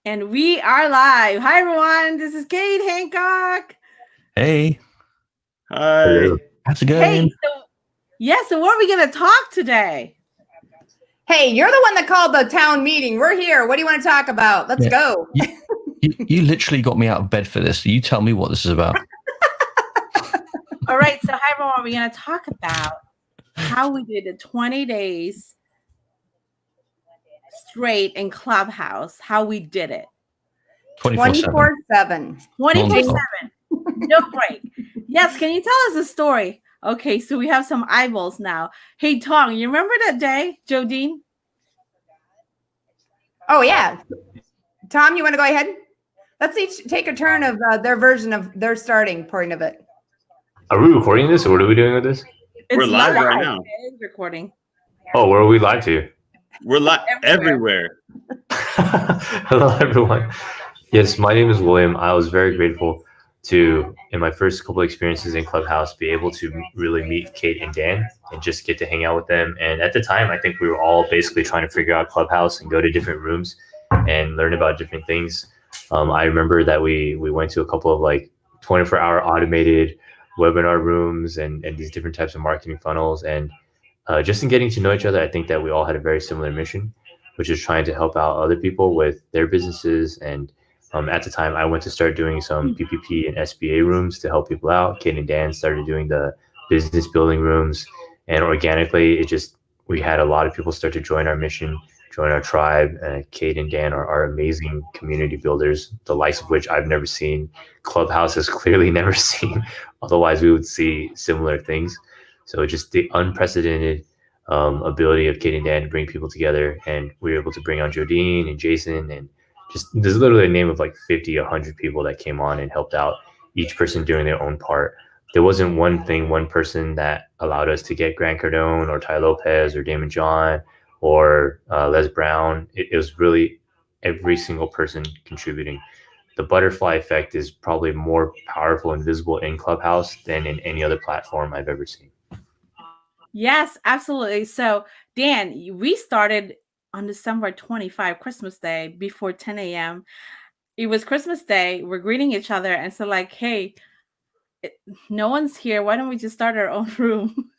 And we are live. Hi, everyone. This is Kate Hancock. Hey. Hi. How's it going? Hey, so what are we going to talk today? Hey, you're the one that called the town meeting. We're here. What do you want to talk about? Let's go. You literally got me out of bed for this. You tell me what this is about. All right. So, hi, everyone. We're going to talk about how we did the 20 days straight in Clubhouse, how we did it. 24/7. 24/7. No break. Yes. Can you tell us a story? Okay. So we have some eyeballs now. Hey, Tong, you remember that day, Jodine? Oh, yeah. Tom, you want to go ahead? Let's each take a turn of their version of their starting point of it. Are we recording this, or what are we doing with this? We're live right now. It is recording. Oh, where are we live to? We're live everywhere. Hello, everyone. Yes, my name is William. I was very grateful to, in my first couple experiences in Clubhouse, be able to really meet Kate and Dan and just get to hang out with them. And at the time, I think we were all basically trying to figure out Clubhouse and go to different rooms and learn about different things. I remember that we went to a couple of like 24-hour automated webinar rooms and these different types of marketing funnels. And just in getting to know each other, I think that we all had a very similar mission, which is trying to help out other people with their businesses. And at the time, I went to start doing some PPP and SBA rooms to help people out. Kate and Dan started doing the business building rooms. And organically, we had a lot of people start to join our mission, join our tribe. Kate and Dan are amazing community builders, the likes of which I've never seen. Clubhouse has clearly never seen. Otherwise, we would see similar things. So just the unprecedented ability of Kate and Dan to bring people together. And we were able to bring on Jodine and Jason. And just there's literally a name of like 50, 100 people that came on and helped out, each person doing their own part. There wasn't one person that allowed us to get Grant Cardone or Ty Lopez or Damon John or Les Brown. It was really every single person contributing. The butterfly effect is probably more powerful and visible in Clubhouse than in any other platform I've ever seen. Yes, absolutely. So, Dan, we started on December 25, Christmas Day, before 10 a.m. It was Christmas Day. We're greeting each other. And so, like, hey, no one's here. Why don't we just start our own room?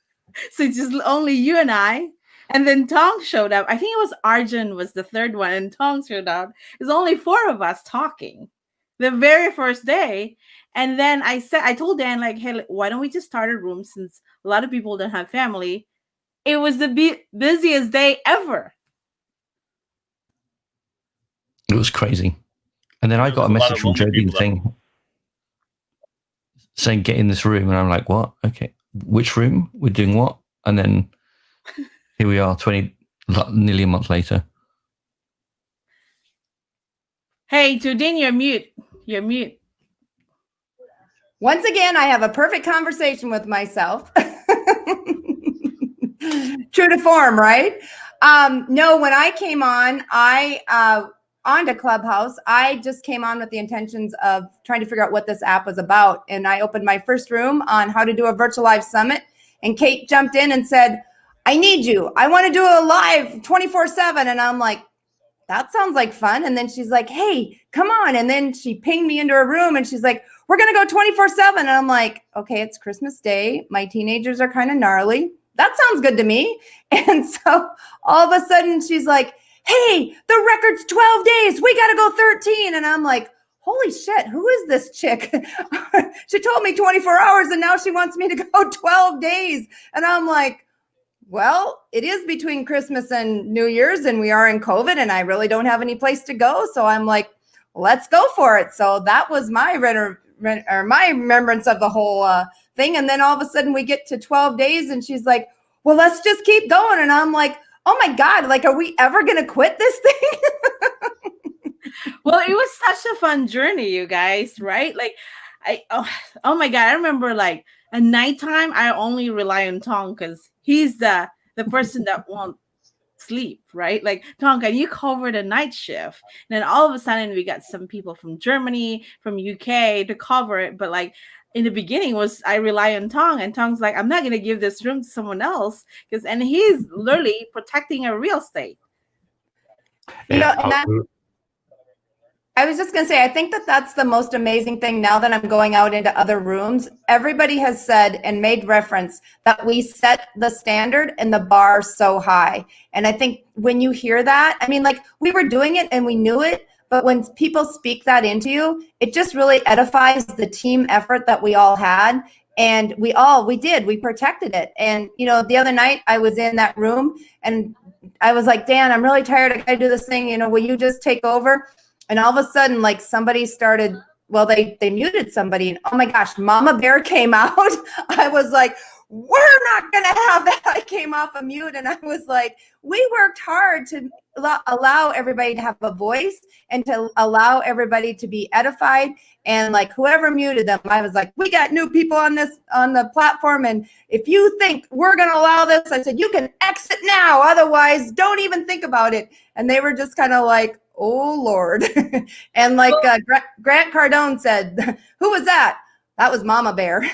So it's just only you and I. And then Tong showed up. I think it was Arjun was the third one, and Tong showed up. It's only four of us talking the very first day. And then I told Dan, like, hey, why don't we just start a room since a lot of people don't have family? It was the busiest day ever. It was crazy. And then I got a message from Jodine saying, get in this room. And I'm like, what? Okay. Which room? We're doing what? And then here we are, nearly a month later. Hey, Jodine, you're mute. You're mute. Once again, I have a perfect conversation with myself. True to form, right? No, when I came on, onto Clubhouse, I just came on with the intentions of trying to figure out what this app was about. And I opened my first room on how to do a virtual live summit. And Kate jumped in and said, I need you. I want to do a live 24/7. And I'm like, that sounds like fun. And then she's like, hey, come on. And then she pinged me into her room and she's like, we're going to go 24/7. And I'm like, okay, it's Christmas Day. My teenagers are kind of gnarly. That sounds good to me. And so all of a sudden she's like, hey, the record's 12 days. We got to go 13. And I'm like, holy shit, who is this chick? She told me 24 hours and now she wants me to go 12 days. And I'm like, well, it is between Christmas and New Year's and we are in COVID and I really don't have any place to go. So I'm like, let's go for it. So that was my remembrance of the whole thing. And then all of a sudden we get to 12 days and she's like, well, let's just keep going. And I'm like, oh my God, like, are we ever going to quit this thing? Well, it was such a fun journey, you guys, right? Like, oh my God, I remember like at nighttime, I only rely on Tong because he's the person that won't sleep, right? Like, Tong, can you cover the night shift? And then all of a sudden we got some people from Germany, from UK to cover it. But like in the beginning I rely on Tong, and Tong's like, I'm not going to give this room to someone else and he's literally protecting a real estate. You know, and I was just going to say, I think that that's the most amazing thing now that I'm going out into other rooms. Everybody has said and made reference that we set the standard and the bar so high. And I think when you hear that, I mean, like we were doing it and we knew it, but when people speak that into you, it just really edifies the team effort that we all had. And we protected it. And, you know, the other night I was in that room and I was like, Dan, I'm really tired. I got to do this thing. You know, will you just take over? And all of a sudden, like somebody started, well, they muted somebody. And oh my gosh, Mama Bear came out. I was like, we're not going to have that. I came off a mute and I was like, we worked hard to allow everybody to have a voice and to allow everybody to be edified. And like whoever muted them, I was like, we got new people on the platform. And if you think we're going to allow this, I said, you can exit now. Otherwise, don't even think about it. And they were just kind of like, oh, Lord. And like Grant Cardone said, who was that? That was Mama Bear.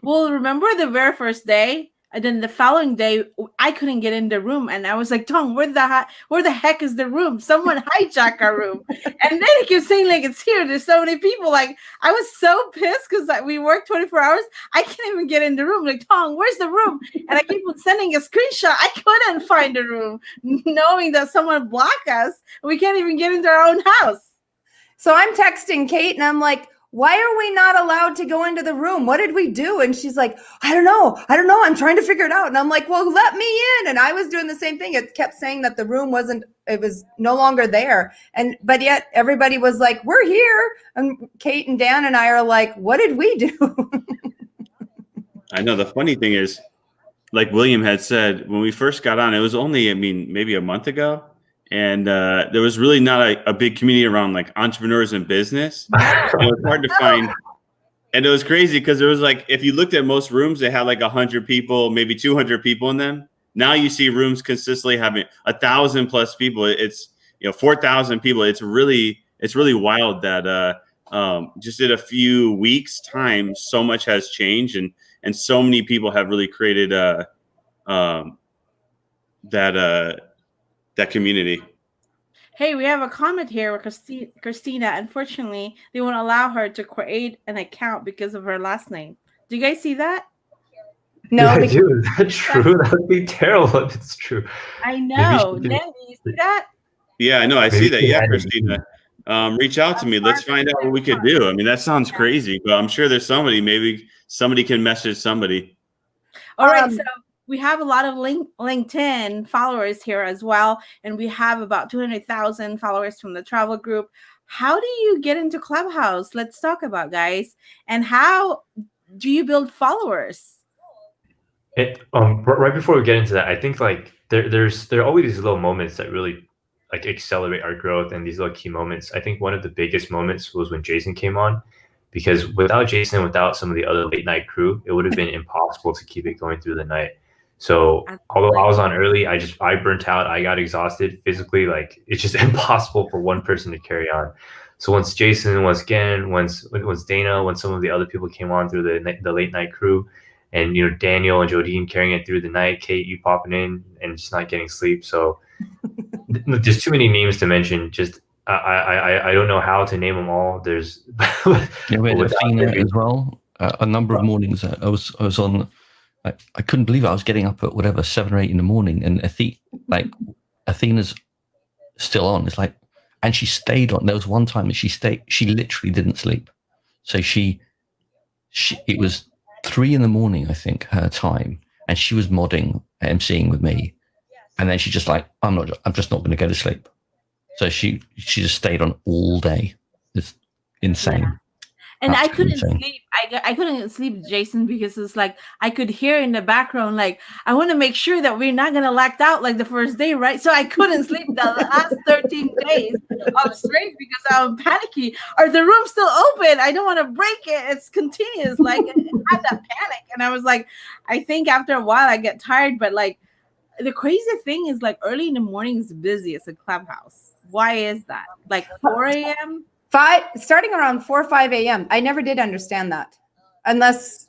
Well, remember the very first day? And then the following day, I couldn't get in the room. And I was like, Tom, where the heck is the room? Someone hijacked our room. And then he kept saying, like, it's here. There's so many people. Like, I was so pissed because we worked 24 hours. I can't even get in the room. Like, Tom, where's the room? And I keep on sending a screenshot. I couldn't find the room, knowing that someone blocked us. We can't even get into our own house. So I'm texting Kate and I'm like, why are we not allowed to go into the room? What did we do? And she's like, I don't know. I'm trying to figure it out. And I'm like, well, let me in. And I was doing the same thing. It kept saying that the room it was no longer there. But yet everybody was like, we're here. And Kate and Dan and I are like, what did we do? I know the funny thing is, like William had said, when we first got on, it was only, maybe a month ago. And there was really not a big community around like entrepreneurs and business. It was hard to find. And it was crazy because there was like, if you looked at most rooms, they had like 100 people, maybe 200 people in them. Now you see rooms consistently having 1,000 plus people. It's 4,000 people. It's really wild that just in a few weeks time, so much has changed and so many people have really created that community. Hey, we have a comment here with Christina. Unfortunately, they won't allow her to create an account because of her last name. Do you guys see that? No, yeah, dude, that's true. That would be terrible if it's true. I know. Nen, do you see that? Yeah, I know. I see that. Yeah, Christina. Reach out to me. Let's find out what we could do. I mean, that sounds crazy, but I'm sure there's somebody. Maybe somebody can message somebody. All right, so we have a lot of LinkedIn followers here as well, and we have about 200,000 followers from the travel group. How do you get into Clubhouse? Let's talk about, guys. And how do you build followers? Right before we get into that, I think like there are always these little moments that really like accelerate our growth and these little key moments. I think one of the biggest moments was when Jason came on, because without Jason, without some of the other late night crew, it would have been impossible to keep it going through the night. So although I was on early, I burnt out. I got exhausted physically. Like it's just impossible for one person to carry on. So once Jason, once Gen, once Dana, when some of the other people came on through the late night crew, and Daniel and Jodine carrying it through the night, Kate, you popping in and just not getting sleep. So there's too many names to mention. Just I don't know how to name them all. There's we had Athena as well. A number of mornings I was on. I couldn't believe I was getting up at whatever 7 or 8 in the morning, and Athena's still on. It's like, and she stayed on. There was one time that she literally didn't sleep. So it was 3 in the morning, I think, her time, and she was modding, emceeing with me, and then she just like, I'm just not going to go to sleep. So she just stayed on all day. It's insane. Yeah. And I couldn't sleep. I couldn't sleep, Jason, because it's like I could hear in the background, like, I want to make sure that we're not going to lack out like the first day, right? So I couldn't sleep the last 13 days of straight because I'm panicky. Are the rooms still open? I don't want to break it. It's continuous. Like, I had that panic. And I was like, I think after a while I get tired. But like, the crazy thing is like early in the morning is busy as a Clubhouse. Why is that? Like 4 a.m.? Starting around 4 or 5 a.m. I never did understand that. Unless,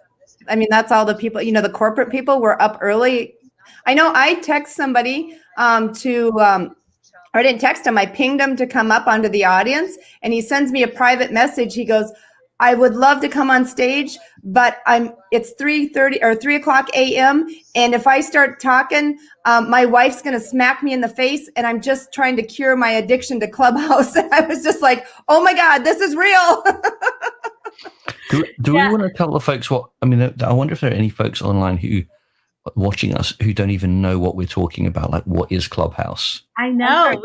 I mean, that's all the people, the corporate people were up early. I know I text somebody to or I didn't text him. I pinged him to come up onto the audience, and he sends me a private message. He goes, I would love to come on stage, but it's 3:30 or 3 o'clock a.m. And if I start talking, my wife's going to smack me in the face. And I'm just trying to cure my addiction to Clubhouse. And I was just like, oh my God, this is real. Do we want to tell the folks what, I mean, I wonder if there are any folks online who are watching us who don't even know what we're talking about. Like, what is Clubhouse? I know.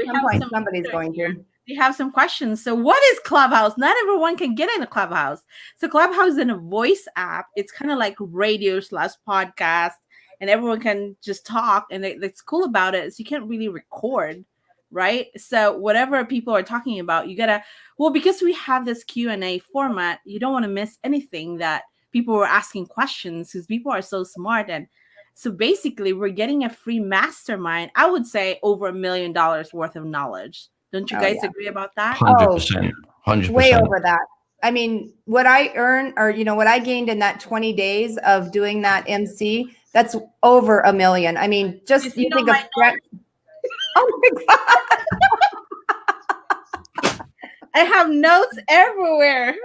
Somebody's going to. We have some questions. So what is Clubhouse? Not everyone can get into Clubhouse. So Clubhouse is a voice app. It's kind of like radio/podcast, and everyone can just talk. And that's cool about it is you can't really record, right? So whatever people are talking about, you gotta, well, because we have this Q&A format, you don't want to miss anything that people were asking questions because people are so smart. And so basically we're getting a free mastermind. I would say over $1 million worth of knowledge. Don't you guys agree about that? 100%. 100%. Way over that. I mean, what I earned, or what I gained in that 20 days of doing that MC, that's over $1 million. I mean, just you think of oh my God. I have notes everywhere.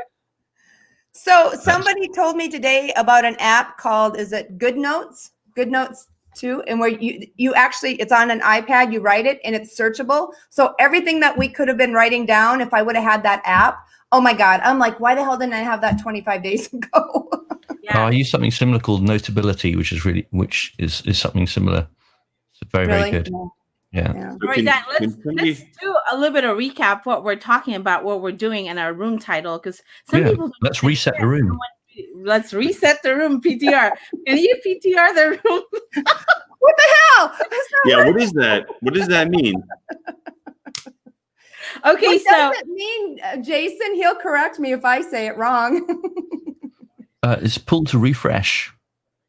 So somebody told me today about an app called, is it Good Notes? Good Notes 2, and where you actually, it's on an iPad, you write it and it's searchable. So everything that we could have been writing down, if I would have had that app, oh my God, I'm like, why the hell didn't I have that 25 days ago? I use something similar called Notability, which is something similar. It's very, very good. Yeah. All right, Dan, let's do a little bit of recap what we're talking about, what we're doing in our room title, because some people. Let's reset the room. Let's reset the room, PTR. Can you PTR the room? What the hell? Yeah, what is that? What does that mean? Okay, what does it mean, Jason? He'll correct me if I say it wrong. It's pull to refresh.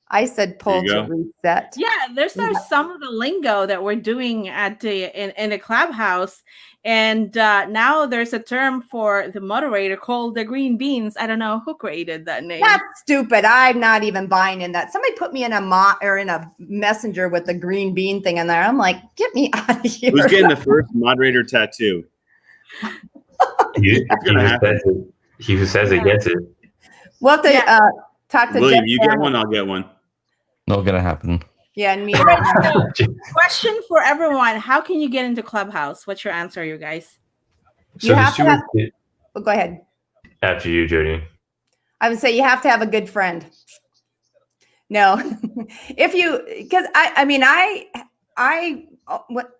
I said pull to reset. Yeah, there's some of the lingo that we're doing at in the Clubhouse, and now there's a term for the moderator called the green beans. I don't know who created that name. That's stupid. I'm not even buying in that. Somebody put me in a messenger with the green bean thing in there. I'm like, get me out of here. Who's getting the first moderator tattoo? He who says it gets it. We'll have to talk to William. Jeff You get one, I'll get one. Not gonna happen. Yeah, and me. Question for everyone: how can you get into Clubhouse? What's your answer, you guys? So you have to have, go ahead. After you, Jody. I would say you have to have a good friend. No, because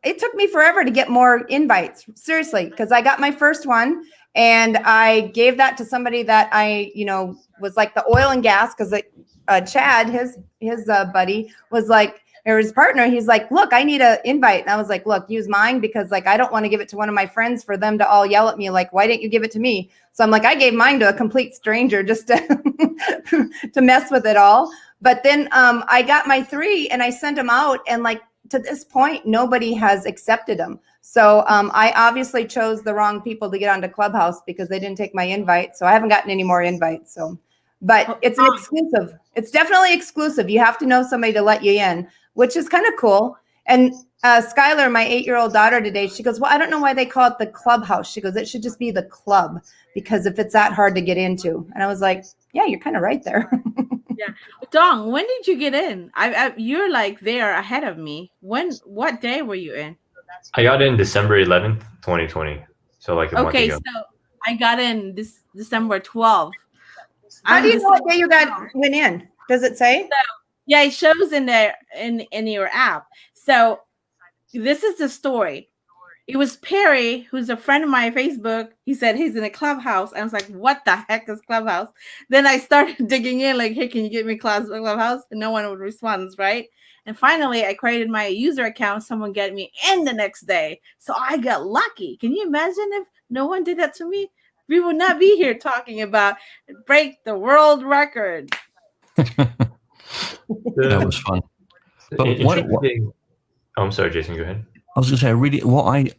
it took me forever to get more invites. Seriously, because I got my first one and I gave that to somebody that I, was like the oil and gas, because Chad, his buddy, was like, or his partner, he's like, look, I need an invite. And I was like, look, use mine, because like, I don't want to give it to one of my friends for them to all yell at me. Like, why didn't you give it to me? So I'm like, I gave mine to a complete stranger just to, to mess with it all. But then I got my 3 and I sent them out. And like, to this point, nobody has accepted them. So I obviously chose the wrong people to get onto Clubhouse because they didn't take my invite. So I haven't gotten any more invites. So, but it's an exclusive. It's definitely exclusive. You have to know somebody to let you in, which is kind of cool. And Skylar, my 8-year-old daughter today, she goes, well, I don't know why they call it the Clubhouse. She goes, it should just be the club, because if it's that hard to get into. And I was like, yeah, you're kind of right there. Yeah. Dong, when did you get in? You're like there ahead of me. What day were you in? I got in December 11th, 2020. So like a month ago. So I got in this December 12th. How do you know what day you went in? Does it say? So, yeah, it shows in there in your app. So this is the story. It was Perry, who's a friend of my Facebook. He said he's in a Clubhouse. I was like, what the heck is Clubhouse? Then I started digging in, like, hey, can you get me Clubhouse? And no one would respond, right? And finally, I created my user account. Someone got me in the next day. So I got lucky. Can you imagine if no one did that to me? We would not be here talking about break the world record. That was fun. But I'm sorry, Jason, go ahead. I was going to say,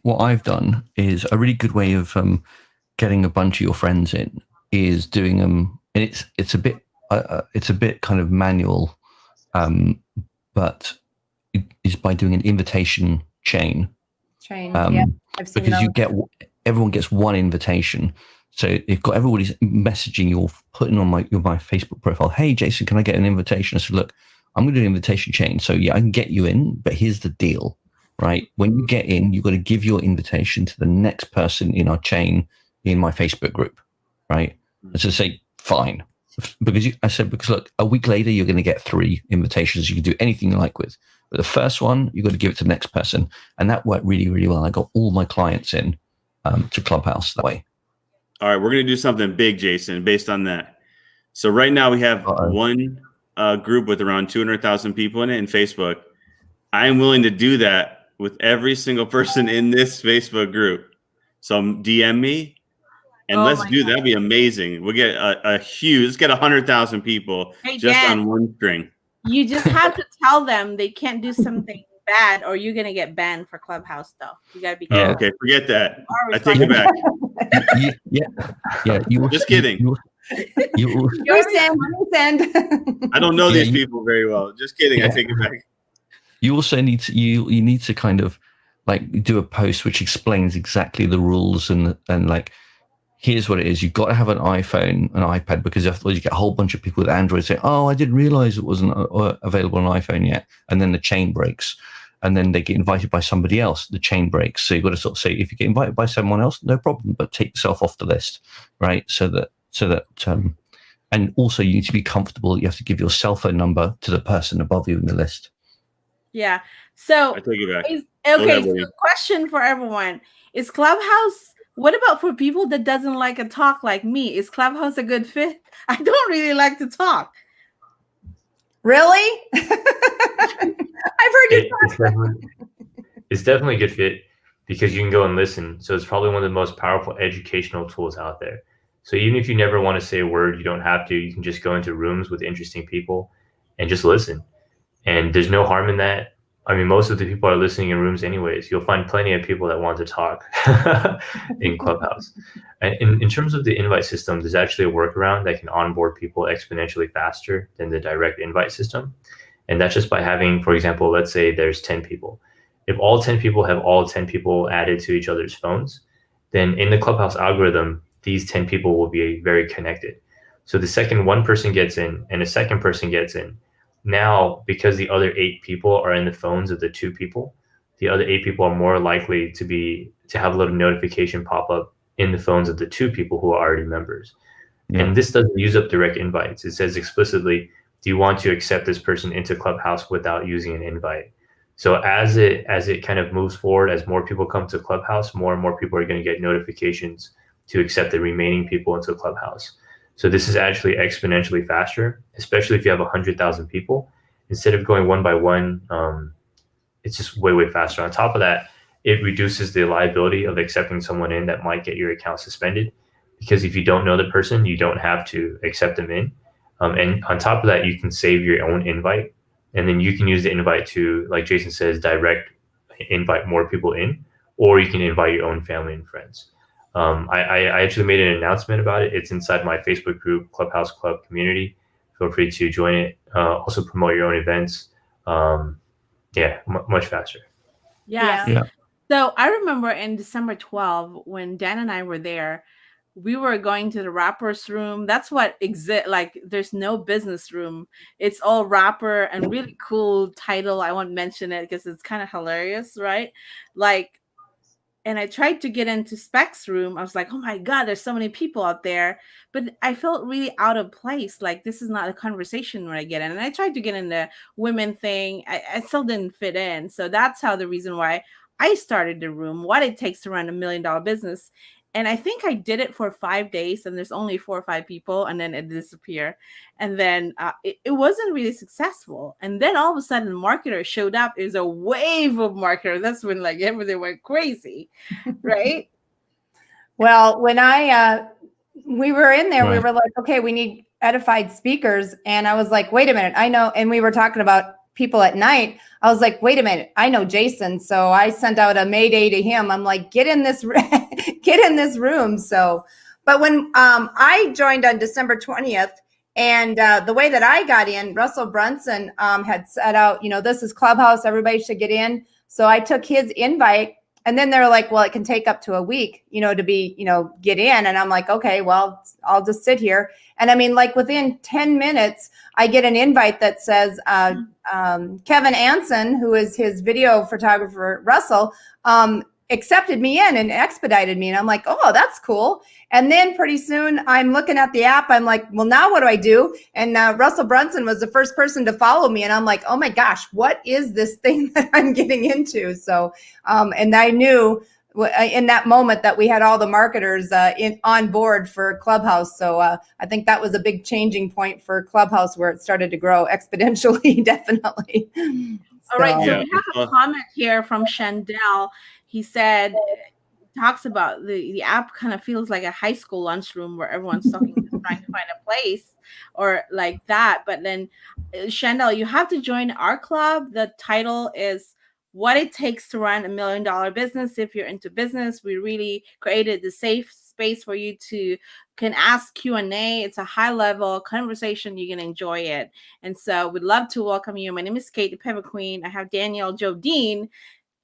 what I've done is a really good way of getting a bunch of your friends in is doing them, and it's a bit kind of manual, but it is by doing an invitation chain. Yeah. I've seen because those. everyone gets one invitation. So you've got everybody's messaging you or putting on my Facebook profile, hey, Jason, can I get an invitation? I said, look, I'm going to do an invitation chain. So yeah, I can get you in, but here's the deal, right? When you get in, you've got to give your invitation to the next person in our chain in my Facebook group, right? And so say, fine. Because look, a week later, you're going to get 3 invitations. You can do anything you like with. But the first one, you've got to give it to the next person. And that worked really, really well. I got all my clients in to Clubhouse that way. All right, we're going to do something big, Jason, based on that. So right now we have one group with around 200,000 people in it in Facebook. I am willing to do that with every single person in this Facebook group. So DM me and let's do that. That'd be amazing. We'll get a huge, let's get 100,000 people on one string. You just have to tell them they can't do something bad or you're going to get banned for Clubhouse though. You got to be careful. Okay, forget that. I take it back. You just kidding. I don't know these people very well. Just kidding. I take it back. You also need to you need to kind of like do a post which explains exactly the rules and like here's what it is. You've got to have an iPhone, an iPad, because otherwise you get a whole bunch of people with Android saying, oh, I didn't realize it wasn't available on iPhone yet. And then the chain breaks. And then they get invited by somebody else. The chain breaks. So you've got to sort of say, if you get invited by someone else, no problem, but take yourself off the list, right? So that, and also you need to be comfortable. You have to give your cell phone number to the person above you in the list. Yeah. So I take it back. So question for everyone. Is Clubhouse, what about for people that doesn't like to talk like me? Is Clubhouse a good fit? I don't really like to talk. Really? I've heard you talk. It's definitely a good fit because you can go and listen. So it's probably one of the most powerful educational tools out there. So even if you never want to say a word, you don't have to. You can just go into rooms with interesting people and just listen. And there's no harm in that. I mean, most of the people are listening in rooms anyways. You'll find plenty of people that want to talk in Clubhouse. And in terms of the invite system, there's actually a workaround that can onboard people exponentially faster than the direct invite system. And that's just by having, for example, let's say there's 10 people. If all 10 people have all 10 people added to each other's phones, then in the Clubhouse algorithm, these 10 people will be very connected. So the second one person gets in and a second person gets in, now, because the other 8 people are in the phones of the 2 people, the other 8 people are more likely to have a little notification pop up in the phones of the 2 people who are already members. Yeah. And this doesn't use up direct invites. It says explicitly, do you want to accept this person into Clubhouse without using an invite? So as it kind of moves forward, as more people come to Clubhouse, more and more people are going to get notifications to accept the remaining people into Clubhouse. So this is actually exponentially faster, especially if you have 100,000 people. Instead of going one by one, it's just way, way faster. On top of that, it reduces the liability of accepting someone in that might get your account suspended. Because if you don't know the person, you don't have to accept them in. And on top of that, you can save your own invite. And then you can use the invite to, like Jason says, direct invite more people in, or you can invite your own family and friends. I actually made an announcement about it. It's inside my Facebook group, Clubhouse Club Community. Feel free to join it. Also promote your own events. Much faster. Yes. Yeah. So I remember in December 12, when Dan and I were there, we were going to the rappers room. That's what like there's no business room. It's all rapper and really cool title. I won't mention it because it's kind of hilarious, right? Like, and I tried to get into Spec's room. I was like, oh my God, there's so many people out there. But I felt really out of place. Like, this is not a conversation when I get in. And I tried to get in the women thing. I still didn't fit in. So that's how the reason why I started the room, what it takes to run $1 million business. And I think I did it for 5 days and there's only 4 or 5 people and then it disappeared. And then it wasn't really successful. And then all of a sudden marketers showed up. It was a wave of marketers. That's when like everything went crazy, right? Well, when we were in there, we were like, okay, we need edified speakers. And I was like, wait a minute, I know. And we were talking about people at night. I was like, wait a minute, I know Jason. So I sent out a mayday to him. I'm like, get in this room. So, but when I joined on December 20th, and the way that I got in, Russell Brunson had set out, this is Clubhouse, everybody should get in. So I took his invite And then they're like, well, it can take up to a week, to be, get in. And I'm like, okay, well, I'll just sit here. And I mean, like within 10 minutes, I get an invite that says, Kevin Anson, who is his video photographer, Russell, accepted me in and expedited me. And I'm like, oh, that's cool. And then pretty soon I'm looking at the app. I'm like, well, now what do I do? And Russell Brunson was the first person to follow me. And I'm like, oh my gosh, what is this thing that I'm getting into? So, and I knew in that moment that we had all the marketers on board for Clubhouse. So I think that was a big changing point for Clubhouse, where it started to grow exponentially, definitely. All right, so we have a comment here from Shandell. He said, talks about the app kind of feels like a high school lunchroom where everyone's talking, trying to find a place or like that. But then, Shandell, you have to join our club. The title is What It Takes to Run $1 Million Business. If you're into business, we really created the safe space for you to can ask Q&A. It's a high level conversation. You can enjoy it. And so we'd love to welcome you. My name is Kate, the Pivot Queen. I have Danielle Jodine,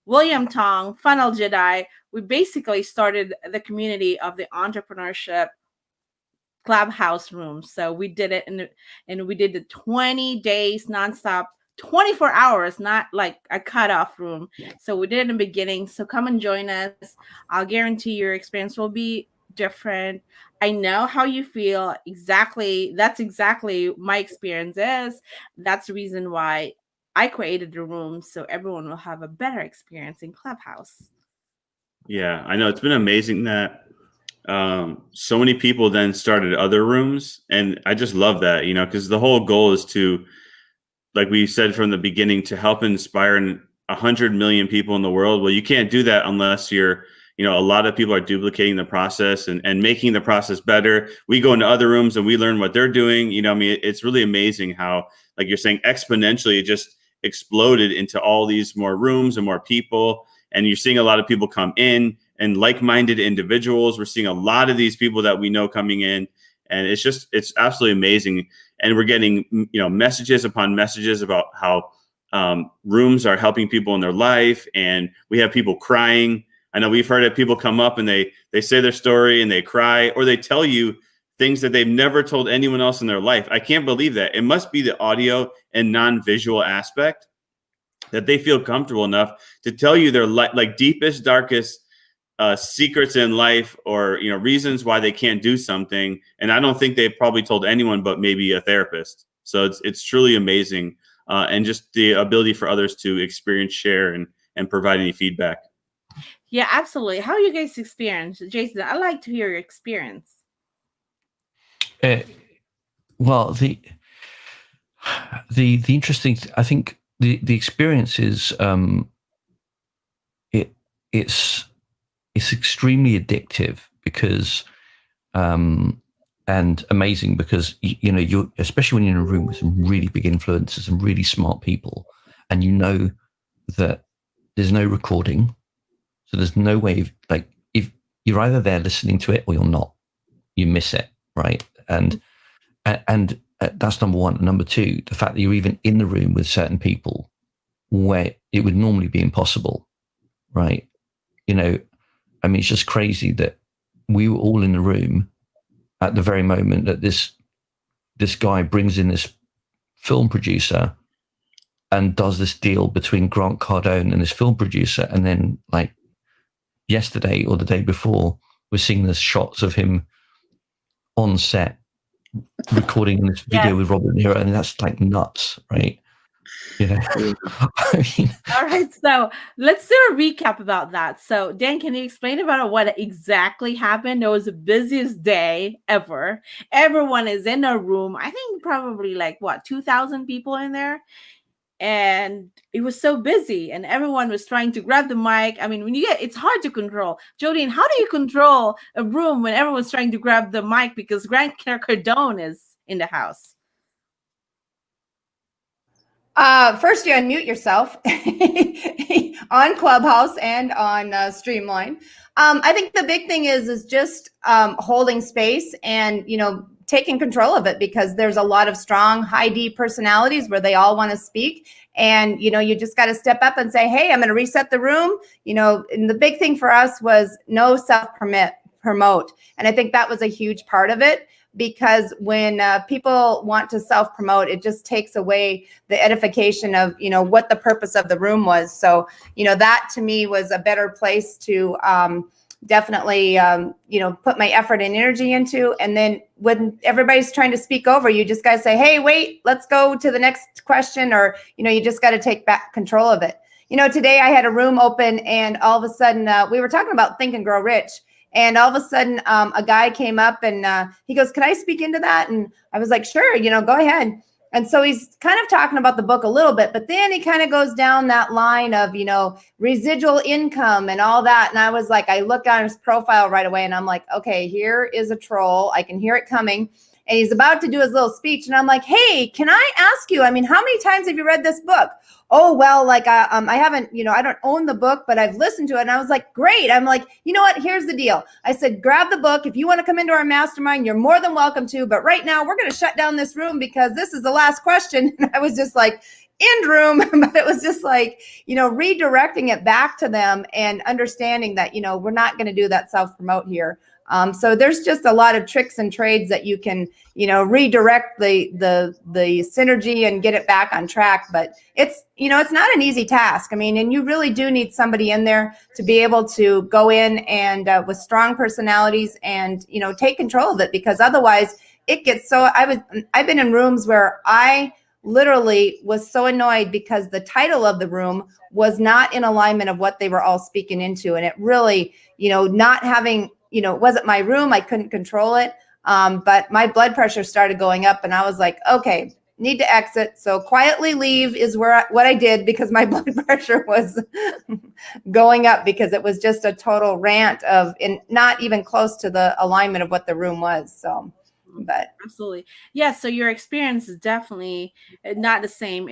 William Tong, Funnel Jedi. We basically started the community of the entrepreneurship Clubhouse room. So we did it and we did the 20 days nonstop, 24 hours, not like a cutoff room. So we did it in the beginning. So come and join us. I'll guarantee your experience will be different. I know how you feel. Exactly. That's exactly my experience is. That's the reason why I created the room, so everyone will have a better experience in Clubhouse. Yeah, I know. It's been amazing that so many people then started other rooms. And I just love that, because the whole goal is to, like we said from the beginning, to help inspire 100 million people in the world. Well, you can't do that unless you're, a lot of people are duplicating the process and making the process better. We go into other rooms and we learn what they're doing. It's really amazing how, like you're saying, exponentially it just exploded into all these more rooms and more people. And you're seeing a lot of people come in and like-minded individuals. We're seeing a lot of these people that we know coming in, and it's absolutely amazing. And we're getting, messages upon messages about how rooms are helping people in their life. And we have people crying. I know we've heard of people come up and they say their story and they cry, or they tell you things that they've never told anyone else in their life. I can't believe that. It must be the audio and non-visual aspect that they feel comfortable enough to tell you their like deepest, darkest secrets in life, or reasons why they can't do something. And I don't think they've probably told anyone but maybe a therapist. So it's truly amazing, and just the ability for others to experience, share, and provide any feedback. Yeah, absolutely. How you guys experience, Jason? I'd like to hear your experience. Well, the interesting, I think the experience is it's extremely addictive because and amazing because you're, especially when you're in a room with some really big influencers and really smart people, and that there's no recording, so there's no way of, like, if you're either there listening to it or you're not, you miss it, right? And that's number one. Number two, the fact that you're even in the room with certain people where it would normally be impossible, right? I mean, it's just crazy that we were all in the room at the very moment that this guy brings in this film producer and does this deal between Grant Cardone and this film producer. And then, like, yesterday or the day before, we're seeing the shots of him on set recording this video with Robert De Niro, and that's like nuts, right? I mean, all right, so let's do a recap about that. So Dan, can you explain about what exactly happened? It was the busiest day ever. Everyone is in a room. I think probably 2,000 people in there. And it was so busy and everyone was trying to grab the mic. I mean, it's hard to control. Jodine, how do you control a room when everyone's trying to grab the mic because Grant Cardone is in the house? First, you unmute yourself on Clubhouse and on Streamline. I think the big thing is just holding space and, taking control of it, because there's a lot of strong high D personalities where they all want to speak. And, you just got to step up and say, hey, I'm going to reset the room. And the big thing for us was no self-promote. And I think that was a huge part of it, because when people want to self-promote, it just takes away the edification of, what the purpose of the room was. So, that to me was a better place to definitely, put my effort and energy into. And then when everybody's trying to speak over, you just got to say, hey, wait, let's go to the next question. Or, you just got to take back control of it. Today I had a room open, and all of a sudden we were talking about Think and Grow Rich. And all of a sudden a guy came up and he goes, can I speak into that? And I was like, sure, go ahead. And so he's kind of talking about the book a little bit, but then he kind of goes down that line of, residual income and all that. And I was like, I look on his profile right away and I'm like, okay, here is a troll. I can hear it coming. And he's about to do his little speech. And I'm like, hey, can I ask you, how many times have you read this book? Oh, well, like, I haven't, I don't own the book, but I've listened to it. And I was like, great. I'm like, you know what? Here's the deal. I said, grab the book. If you want to come into our mastermind, you're more than welcome to. But right now we're going to shut down this room because this is the last question. And I was just like, end room. But it was just like, redirecting it back to them and understanding that, we're not going to do that self-promote here. So there's just a lot of tricks and trades that you can, redirect the synergy and get it back on track. But it's, it's not an easy task. And you really do need somebody in there to be able to go in and with strong personalities and, take control of it, because otherwise it gets so, I've been in rooms where I literally was so annoyed because the title of the room was not in alignment of what they were all speaking into. And it really, not having, it wasn't my room. I couldn't control it. But my blood pressure started going up and I was like, okay, need to exit. So quietly leave is what I did, because my blood pressure was going up, because it was just a total rant of not even close to the alignment of what the room was. So, but absolutely. Yeah. So your experience is definitely not the same.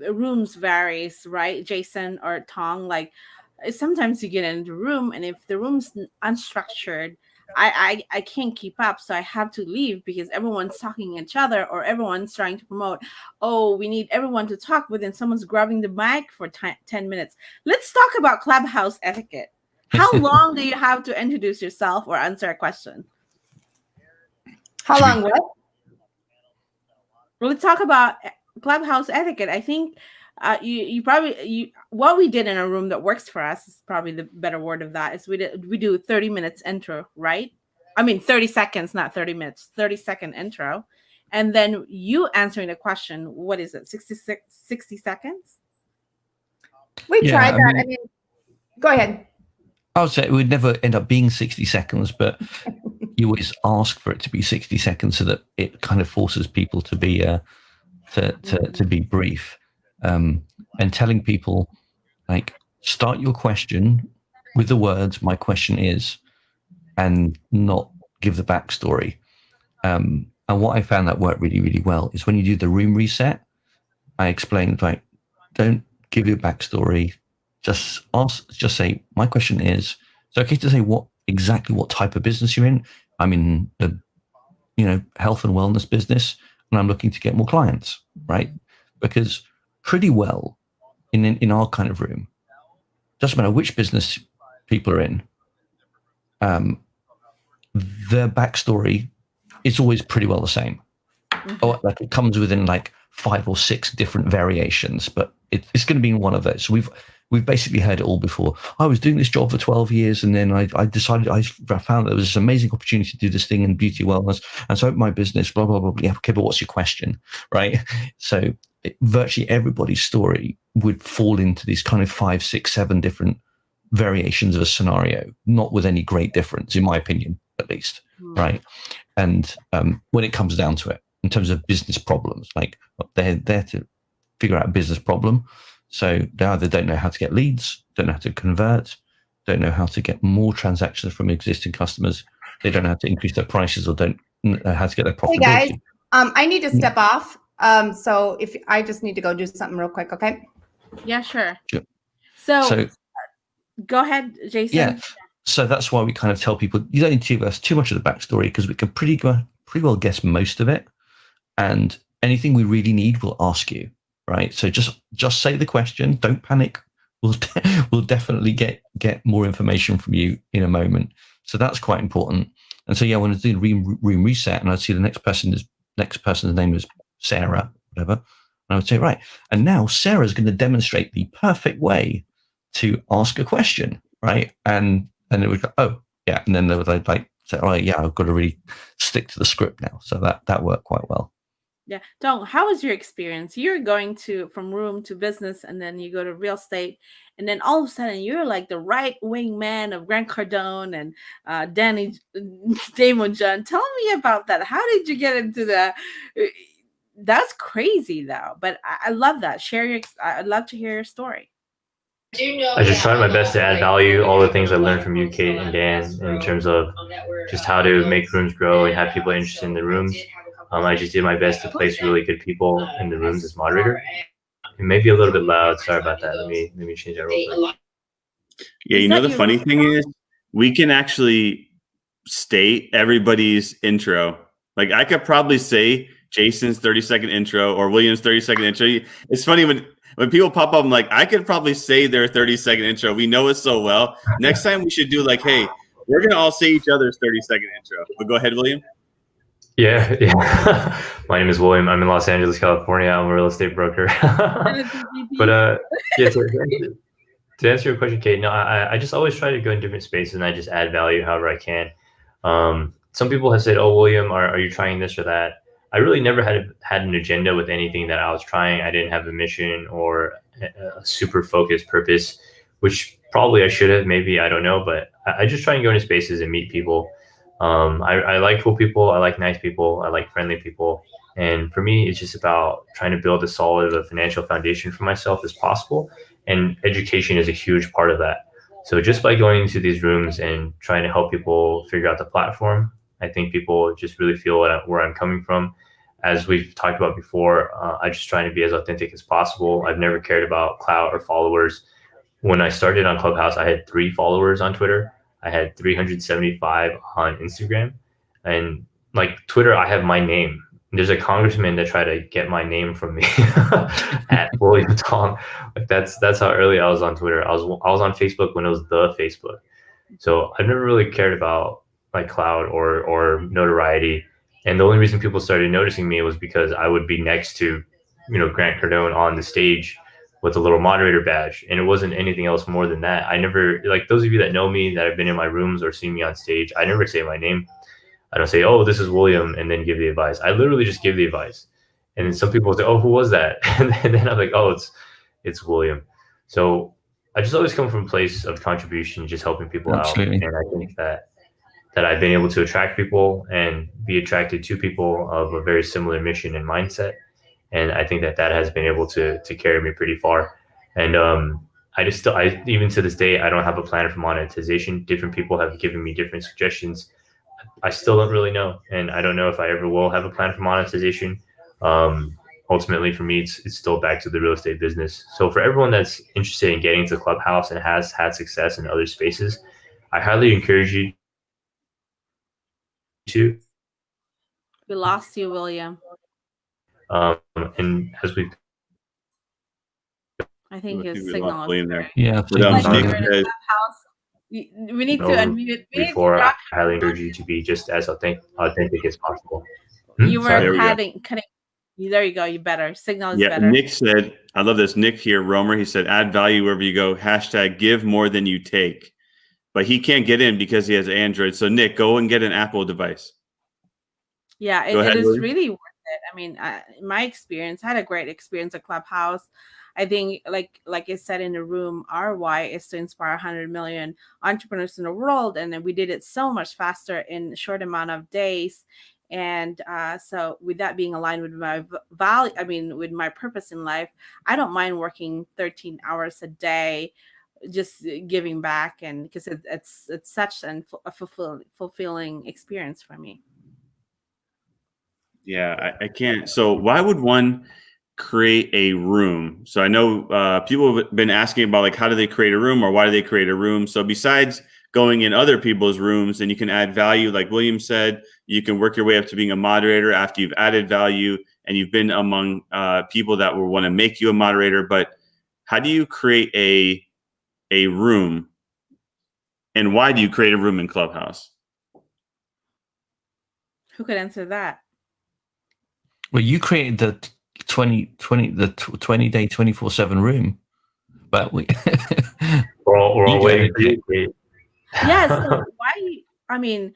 Rooms varies, right? Jason or Tong, like sometimes you get into a room and if the room's unstructured, I can't keep up. So I have to leave because everyone's talking each other or everyone's trying to promote. Oh, we need everyone to talk, but then someone's grabbing the mic for 10 minutes. Let's talk about Clubhouse etiquette. How long do you have to introduce yourself or answer a question? How long? What? Well, let's talk about Clubhouse etiquette. I think what we did in a room that works for us is probably the better word of that is we do 30 minutes intro, right? 30 seconds, not 30 minutes, 30-second intro. And then you answering the question, what is it? 60 seconds? We tried that. Go ahead. I would say it would never end up being 60 seconds, but you always ask for it to be 60 seconds so that it kind of forces people to be to be brief. And telling people, like, start your question with the words, my question is, and not give the backstory. And what I found that worked really, really well is when you do the room reset, I explained, like, don't give your backstory, just say, my question is, it's okay to say what type of business you're in. I'm in the, health and wellness business, and I'm looking to get more clients, right? Because pretty well in our kind of room, doesn't matter which business people are in, their backstory is always pretty well the same. Or like it comes within like 5 or 6 different variations, but it's going to be in one of those. So we've basically heard it all before. I was doing this job for 12 years, and then I decided I found there was this amazing opportunity to do this thing in beauty wellness, and so my business, blah blah blah. Yeah, okay, but what's your question, right? So virtually everybody's story would fall into these kind of 5, 6, 7 different variations of a scenario, not with any great difference, in my opinion, at least, right? And when it comes down to it, in terms of business problems, like they're there to figure out a business problem. So they either don't know how to get leads, don't know how to convert, don't know how to get more transactions from existing customers. They don't know how to increase their prices, or don't know how to get their profitability. Hey guys, I need to step off. So if I just need to go do something real quick, okay? Yeah, sure. So go ahead, Jason. Yeah. So that's why we kind of tell people you don't need to give us too much of the backstory, because we can pretty pretty well guess most of it, and anything we really need, we'll ask you, right? So just say the question. Don't panic. We'll definitely get more information from you in a moment. So that's quite important. And so, yeah, when I do the room reset and I see the next person's name is Sarah, whatever, and I would say, right, and now Sarah's going to demonstrate the perfect way to ask a question, right? And it would go, oh, yeah. And then they would like say, oh, yeah, I've got to really stick to the script now. So that worked quite well. Yeah. Dong, how was your experience? You're going from room to business, and then you go to real estate, and then all of a sudden you're like the right wing man of Grant Cardone and Danny Damon John. Tell me about that. How did you get into that? That's crazy though. But I love that. I'd love to hear your story. I just tried my best to add value, all the things I learned from you, Kate and Dan, in terms of just how to make rooms grow and have people interested in the rooms. I just did my best to place really good people in the rooms as moderator. It may be a little bit loud. Sorry about that. Let me change that real quick. Yeah, the funny thing is, we can actually state everybody's intro. Like I could probably say Jason's 30-second intro or William's 30-second intro. It's funny when people pop up, I'm like, I could probably say their 30-second intro. We know it so well. Next time we should do like, hey, we're going to all say each other's 30-second intro. But go ahead, William. Yeah. My name is William. I'm in Los Angeles, California. I'm a real estate broker. But yeah, to answer your question, Kate, no, I just always try to go in different spaces and I just add value however I can. Some people have said, oh, William, are you trying this or that? I really never had an agenda with anything that I was trying. I didn't have a mission or a super focused purpose, which probably I should have, maybe, I don't know. But I just try and go into spaces and meet people. I like cool people. I like nice people. I like friendly people. And for me, it's just about trying to build as solid of a financial foundation for myself as possible. And education is a huge part of that. So just by going into these rooms and trying to help people figure out the platform, I think people just really feel where I'm coming from. As we've talked about before, I just trying to be as authentic as possible. I've never cared about clout or followers. When I started on Clubhouse, I had 3 followers on Twitter. I had 375 on Instagram. And like Twitter, I have my name. There's a congressman that tried to get my name from me at William Tong. Like that's how early I was on Twitter. I was on Facebook when it was the Facebook. So I've never really cared about like clout or notoriety. And the only reason people started noticing me was because I would be next to, Grant Cardone on the stage with a little moderator badge. And it wasn't anything else more than that. I never, like those of you that know me, that have been in my rooms or seen me on stage, I never say my name. I don't say, oh, this is William, and then give the advice. I literally just give the advice. And then some people say, oh, who was that? And then I'm like, oh, it's William. So I just always come from a place of contribution, just helping people Absolutely. out. And I think that I've been able to attract people and be attracted to people of a very similar mission and mindset. And I think that has been able to carry me pretty far. And I even to this day, I don't have a plan for monetization. Different people have given me different suggestions. I still don't really know. And I don't know if I ever will have a plan for monetization. Ultimately, for me, it's still back to the real estate business. So for everyone that's interested in getting to Clubhouse and has had success in other spaces, I highly encourage you to. We lost you, William. And as we, I think his signal is William there. Yeah, we need to unmute before. I highly encourage you to be just as authentic as possible. You were cutting. There you go. You better. Signal is better. Nick said, I love this. Nick here, Romer. He said, add value wherever you go. # give more than you take. But he can't get in because he has Android. So Nick, go and get an Apple device. Yeah, it is really worth it. I mean, my experience, I had a great experience at Clubhouse. I think, like I said in the room, our why is to inspire 100 million entrepreneurs in the world, and then we did it so much faster in a short amount of days. And so, with that being aligned with my value, I mean, with my purpose in life, I don't mind working 13 hours a day, just giving back, and because it's such a fulfilling experience for me. Yeah, I can't. So why would one create a room? So I know people have been asking about like how do they create a room or why do they create a room? So besides going in other people's rooms, and you can add value. Like William said, you can work your way up to being a moderator after you've added value and you've been among people that will want to make you a moderator. But how do you create a room, and why do you create a room in Clubhouse? Who could answer that? Well, you created the 20 day 24/7 room, but we're all waiting for you. Yes. So why? I mean,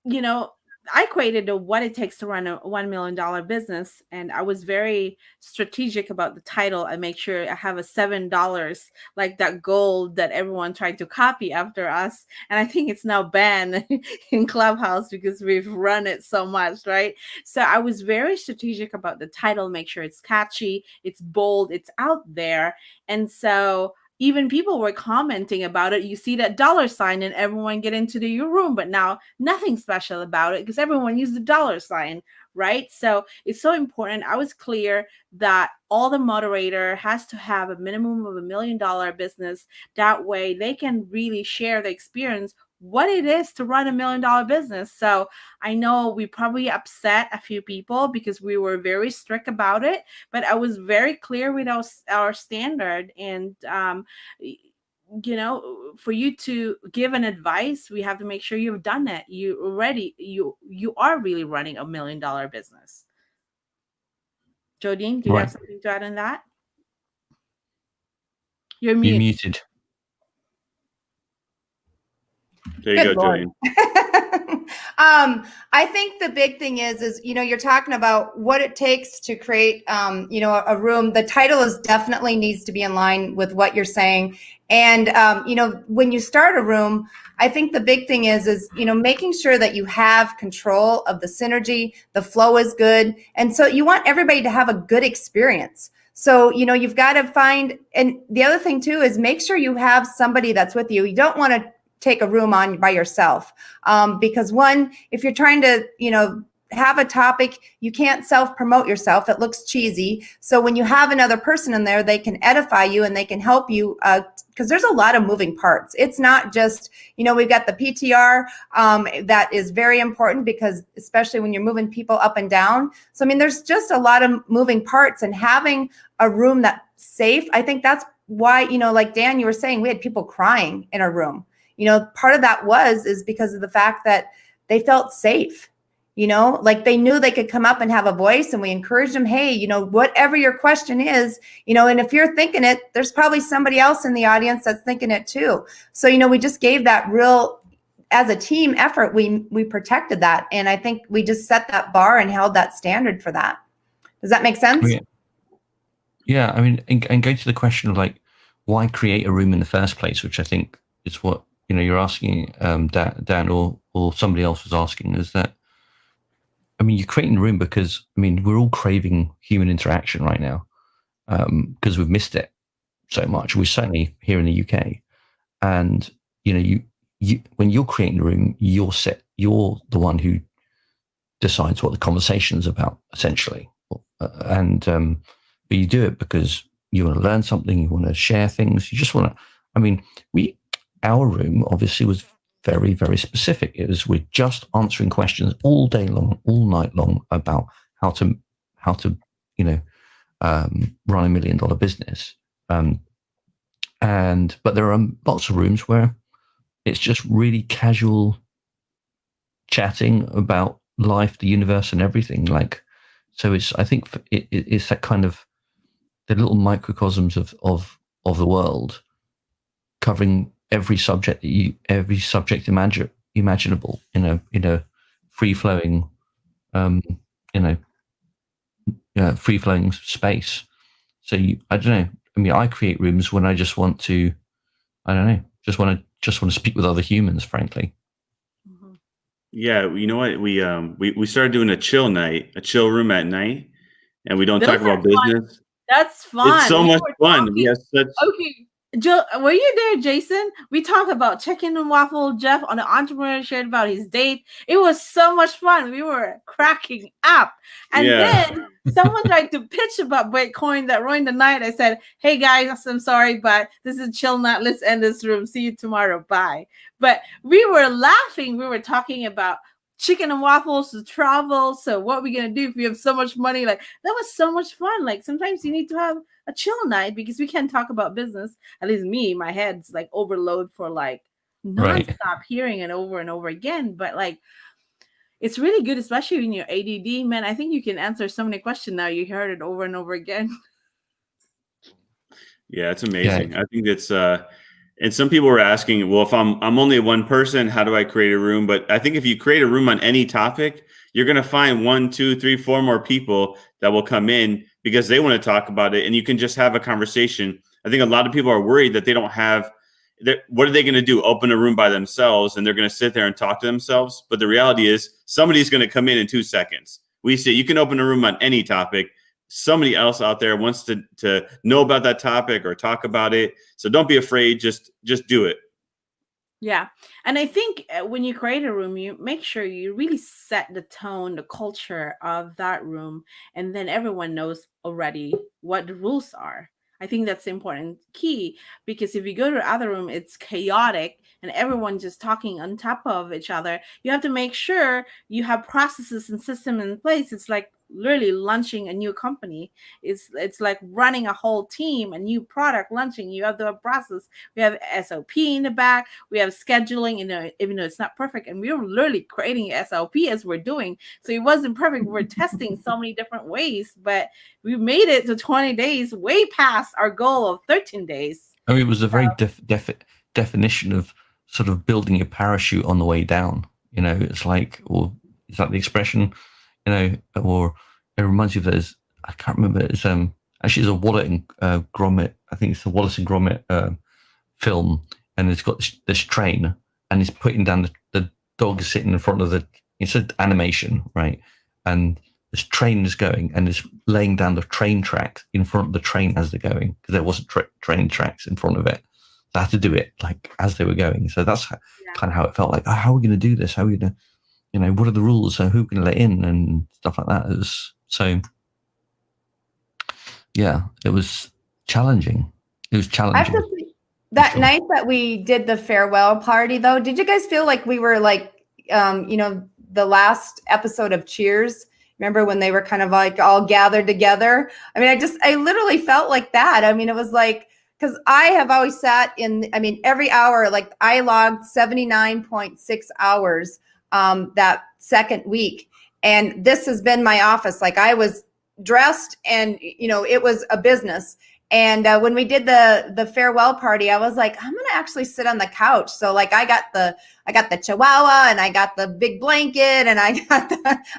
you know, I created what it takes to run a $1 million business, and I was very strategic about the title. I make sure I have a $7, like that gold that everyone tried to copy after us, and I think it's now banned in Clubhouse because we've run it so much, right? So I was very strategic about the title, make sure it's catchy, it's bold, it's out there, and so even people were commenting about it. You see that $sign and everyone get into your room, but now nothing special about it because everyone used the $sign, right? So it's so important. I was clear that all the moderator has to have a minimum of $1 million business. That way they can really share the experience, what it is to run $1 million business. So I know we probably upset a few people because we were very strict about it, but I was very clear with our standard. And you know, for you to give an advice, we have to make sure you've done it. You are really running $1 million business. Jodine, do you have something to add on that? You're muted. There you go, Jodine. I think the big thing is, you know, you're talking about what it takes to create, you know, a room. The title definitely needs to be in line with what you're saying. And, you know, when you start a room, I think the big thing is, you know, making sure that you have control of the synergy, the flow is good. And so you want everybody to have a good experience. So, you know, you've got to find, and the other thing too is make sure you have somebody that's with you. You don't want to take a room on by yourself. Because one, if you're trying to, you know, have a topic, you can't self-promote yourself. It looks cheesy. So when you have another person in there, they can edify you and they can help you, because there's a lot of moving parts. It's not just, you know, we've got the PTR that is very important because especially when you're moving people up and down. So, I mean, there's just a lot of moving parts, and having a room that's safe. I think that's why, you know, like Dan, you were saying, we had people crying in our room. You know, part of that is because of the fact that they felt safe, you know, like they knew they could come up and have a voice, and we encouraged them, hey, you know, whatever your question is, you know, and if you're thinking it, there's probably somebody else in the audience that's thinking it too. So, you know, we just gave that real, as a team effort, we protected that. And I think we just set that bar and held that standard for that. Does that make sense? Yeah. I mean, and going to the question of like, why create a room in the first place, which I think is what, you know, you're asking, Dan, or somebody else was asking, is that, I mean, you're creating a room because, I mean, we're all craving human interaction right now because we've missed it so much. We're certainly here in the UK. And, you know, you when you're creating a room, you're the one who decides what the conversation's about, essentially. But you do it because you want to learn something, you want to share things, you just want to, I mean, our room obviously was very, very specific. We're just answering questions all day long, all night long about how to, you know, run $1 million business. But there are lots of rooms where it's just really casual chatting about life, the universe, and everything. Like, so I think it's that kind of the little microcosms of the world, covering every subject imaginable in a free flowing, free flowing space. So I don't know. I mean, I create rooms when I just want to, I don't know, just want to speak with other humans, frankly. Yeah, you know what? We started doing a chill room at night, and we don't talk about business. That's fun. It's so much fun. We have such. Okay, Joe, were you there, Jason? We talked about chicken and waffle. Jeff on the entrepreneur shared about his date. It was so much fun. We were cracking up. And then someone tried to pitch about Bitcoin that ruined the night. I said, hey guys, I'm sorry, but this is chill night. Let's end this room. See you tomorrow. Bye. But we were laughing. We were talking about chicken and waffles to travel. So what are we going to do if we have so much money? Like, that was so much fun. Like, sometimes you need to have a chill night because we can't talk about business. At least me, my head's like overload for like nonstop hearing it over and over again. But like, it's really good, especially when you're ADD, man. I think you can answer so many questions now. You heard it over and over again. Yeah, it's amazing. I think it's and some people were asking, well, if I'm only one person, how do I create a room? But I think if you create a room on any topic, you're going to find 1, 2, 3, 4 more people that will come in because they want to talk about it, and you can just have a conversation. I think a lot of people are worried that they don't have. What are they going to do? Open a room by themselves, and they're going to sit there and talk to themselves. But the reality is, somebody's going to come in 2 seconds. We say you can open a room on any topic. Somebody else out there wants to know about that topic or talk about it. So don't be afraid. Just do it. Yeah. And I think when you create a room, you make sure you really set the tone, the culture of that room. And then everyone knows already what the rules are. I think that's the important key, because if you go to the other room, it's chaotic and everyone just talking on top of each other. You have to make sure you have processes and systems in place. It's like literally launching a new company. It's like running a whole team, a new product launching. You have the process. We have SOP in the back. We have scheduling, even though it's not perfect. And we were literally creating SOP as we're doing. So it wasn't perfect. We're testing so many different ways, but we made it to 20 days, way past our goal of 13 days. I mean, it was a very definition of sort of building a parachute on the way down. It's like, or is that the expression? Or it reminds you of those. I can't remember. It's actually it's a Wallace and Gromit. I think it's the Wallace and Gromit film, and it's got this train, and it's putting down the dog is sitting in front of it's an animation, right? And this train is going, and it's laying down the train tracks in front of the train as they're going, because there wasn't train tracks in front of it. They had to do it like as they were going. So that's kind of how it felt like. Oh, how are we going to do this? How are we going to, what are the rules? So who can let in and stuff like that? It was it was challenging. It was challenging. That night that we did the farewell party, though, did you guys feel like we were like, the last episode of Cheers? Remember when they were kind of like all gathered together? I mean, I literally felt like that. I mean, it was like, because I have always sat every hour, like I logged 79.6 hours that second week. And this has been my office. Like I was dressed and, it was a business. And when we did the farewell party, I was like, I'm going to actually sit on the couch. So like I got the Chihuahua and I got the big blanket and I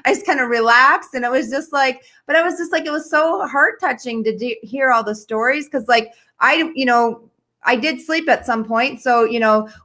just kind of relaxed. And it was just like, but I was just like, it was so heart touching to hear all the stories. Cause like, I did sleep at some point. So,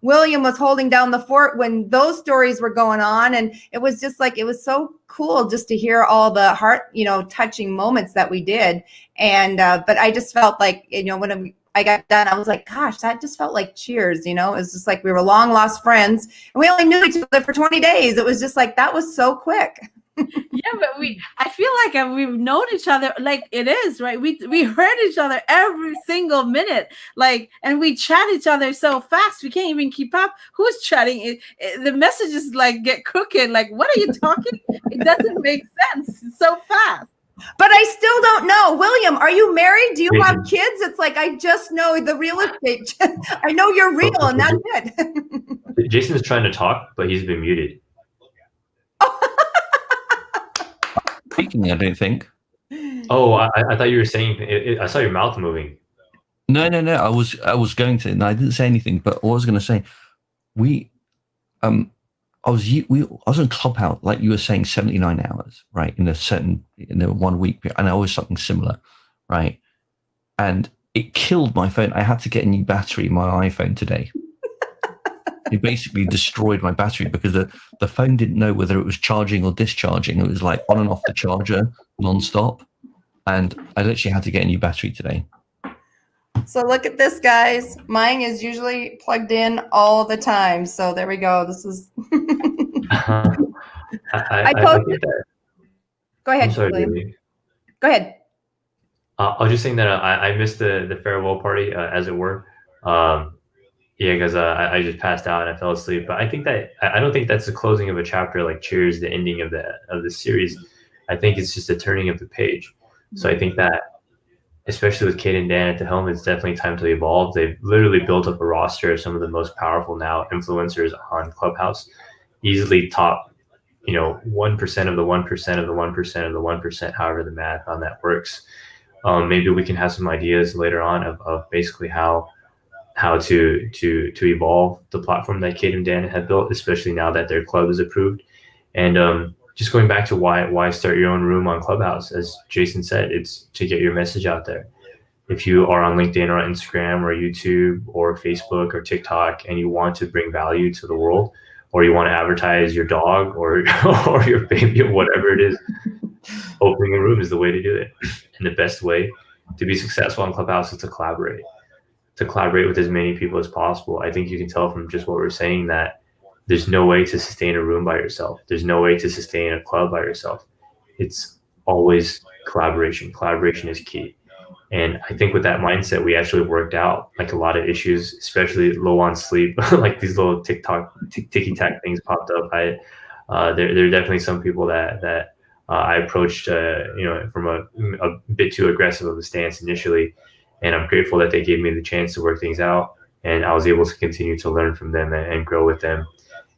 William was holding down the fort when those stories were going on. And it was just like, it was so cool just to hear all the heart, touching moments that we did. And, but I just felt like, when I got done, I was like, gosh, that just felt like Cheers. It was just like we were long lost friends and we only knew each other for 20 days. It was just like, that was so quick. Yeah, but I feel like we've known each other, like it is, right? We heard each other every single minute, like, and we chat each other so fast we can't even keep up. Who's chatting? The messages like get crooked. Like, what are you talking? It doesn't make sense. It's so fast. But I still don't know. William, are you married? Do you have kids? It's like, I just know the real estate. I know you're real and that's it. Jason is trying to talk, but he's been muted. Speaking, I don't think. Oh, I thought you were saying. I saw your mouth moving. No. I was going to. No, I didn't say anything. But what I was going to say, I was on Clubhouse, like you were saying, 79 hours, right? In the 1 week, and I was something similar, right? And it killed my phone. I had to get a new battery in my iPhone today. It basically destroyed my battery because the phone didn't know whether it was charging or discharging. It was like on and off the charger nonstop. And I literally had to get a new battery today. So look at this, guys. Mine is usually plugged in all the time. So there we go. This is. I think that. Go ahead, I'm sorry, William. Julie. Go ahead. I was just saying that I missed the farewell party, as it were. Yeah, because I just passed out and I fell asleep. But I think that I don't think that's the closing of a chapter like Cheers, the ending of the series. I think it's just a turning of the page. So I think that, especially with Kate and Dan at the helm, it's definitely time to evolve. They've literally built up a roster of some of the most powerful now influencers on Clubhouse, easily top, 1% of the 1% of the 1% of the 1%, however the math on that works. Maybe we can have some ideas later on of basically how to evolve the platform that Kate and Dan have built, especially now that their club is approved. And just going back to why start your own room on Clubhouse, as Jason said, it's to get your message out there. If you are on LinkedIn or Instagram or YouTube or Facebook or TikTok and you want to bring value to the world, or you want to advertise your dog or or your baby or whatever it is, opening a room is the way to do it. And the best way to be successful on Clubhouse is to collaborate with as many people as possible. I think you can tell from just what we're saying that there's no way to sustain a room by yourself. There's no way to sustain a club by yourself. It's always collaboration. Collaboration is key. And I think with that mindset, we actually worked out like a lot of issues, especially low on sleep, like these little ticky-tack things popped up. There are definitely some people that I approached, from a bit too aggressive of a stance initially. And I'm grateful that they gave me the chance to work things out. And I was able to continue to learn from them and grow with them.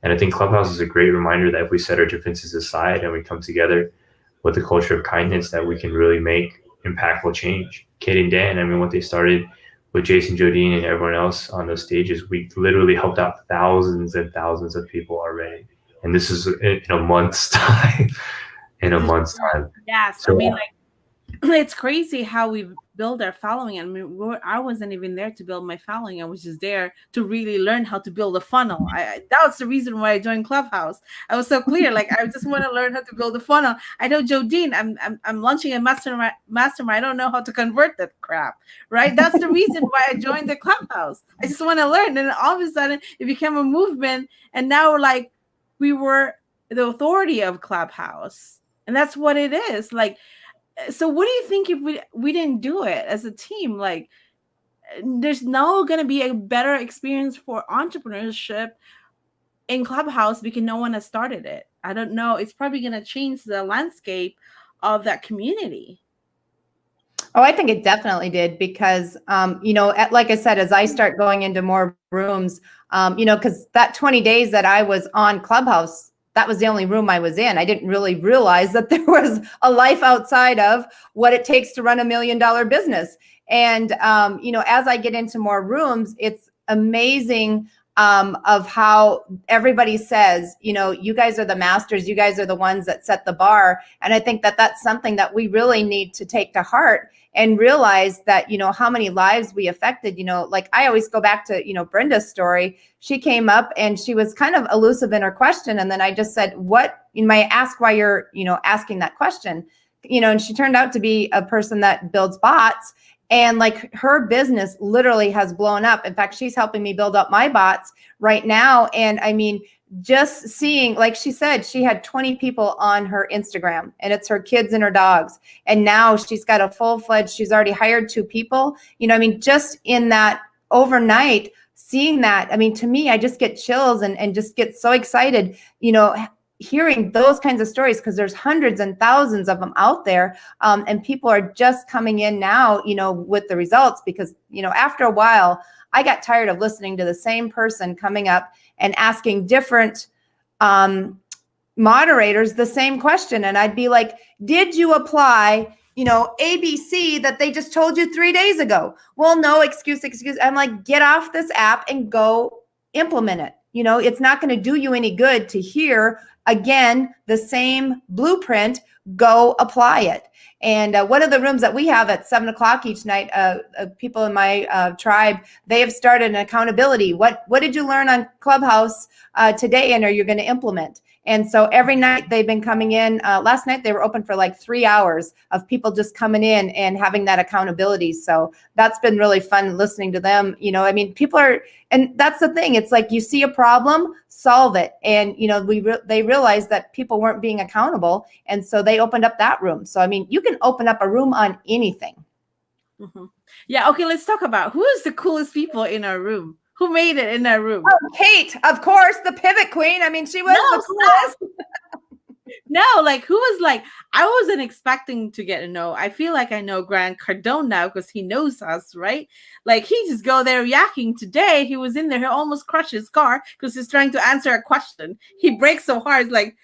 And I think Clubhouse is a great reminder that if we set our differences aside and we come together with a culture of kindness, that we can really make impactful change. Kate and Dan, I mean, what they started with Jason, Jodine, and everyone else on those stages, we literally helped out thousands and thousands of people already. And this is in a month's time. Yes. So, I mean, it's crazy how we build our following. I mean, I wasn't even there to build my following. I was just there to really learn how to build a funnel. That was the reason why I joined Clubhouse. I was so clear. Like, I just want to learn how to build a funnel. I know Jodine, I'm launching a mastermind. I don't know how to convert that crap, right? That's the reason why I joined the Clubhouse. I just want to learn. And all of a sudden it became a movement. And now we were the authority of Clubhouse. And that's what it is. Like, so what do you think if we didn't do it as a team? Like, there's now going to be a better experience for entrepreneurship in Clubhouse because no one has started it. I don't know. It's probably going to change the landscape of that community. Oh, I think it definitely did because, like I said, as I start going into more rooms, because that 20 days that I was on Clubhouse, that was the only room I was in. I didn't really realize that there was a life outside of what it takes to run $1 million business. And, as I get into more rooms, it's amazing of how everybody says, you guys are the masters. You guys are the ones that set the bar. And I think that that's something that we really need to take to heart and realize that, how many lives we affected. Like I always go back to, Brenda's story. She came up and she was kind of elusive in her question. And then I just said, you might ask why you're, asking that question, and she turned out to be a person that builds bots. And like her business literally has blown up. In fact, she's helping me build up my bots right now. And I mean, just seeing, like she said, she had 20 people on her Instagram and it's her kids and her dogs. And now she's got a full-fledged, she's already hired 2 people. Just in that overnight, seeing that, I mean, to me, I just get chills and just get so excited, hearing those kinds of stories, because there's hundreds and thousands of them out there. And people are just coming in now, with the results, because, after a while, I got tired of listening to the same person coming up and asking different moderators the same question. And I'd be like, did you apply, ABC that they just told you 3 days ago? Well, no, excuse. I'm like, get off this app and go implement it. It's not going to do you any good to hear again, the same blueprint, go apply it. And one of the rooms that we have at 7 o'clock each night, people in my tribe, they have started an accountability. What did you learn on Clubhouse today, and are you going to implement? And so every night they've been coming in. Last night they were open for like 3 hours of people just coming in and having that accountability. So that's been really fun listening to them. You know, I mean, people are, and that's the thing. It's like you see a problem, solve it. And, you know, they realized that people weren't being accountable. And so they opened up that room. So, I mean, you can open up a room on anything. Mm-hmm. Yeah. Okay. Let's talk about who is the coolest people in our room. Who made it in our room? Oh, Kate, of course, the pivot queen. I mean, she was the coolest. No, like who was like, I wasn't expecting to get to know. I feel like I know Grant Cardone now because he knows us, right? Like he just go there yakking. Today he was in there, he almost crushed his car because he's trying to answer a question. He brakes so hard, like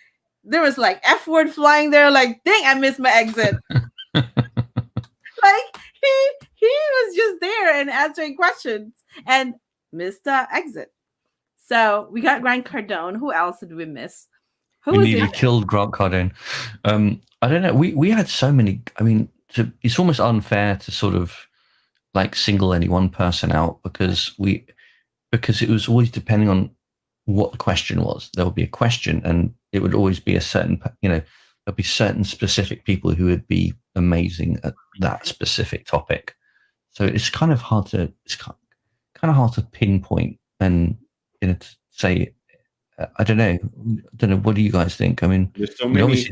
there was like F word flying there, like dang, I missed my exit. Like he was just there and answering questions and missed the exit. So we got Grant Cardone. Who else did we miss? We nearly killed Grant Cardone. I don't know. We had so many. I mean, it's almost unfair to sort of like single any one person out because it was always depending on what the question was. There would be a question, and it would always be a certain, you know, there'd be certain specific people who would be amazing at that specific topic. So it's kind of hard to pinpoint and, you know, to say. I don't know. What do you guys think? I mean, there's so many.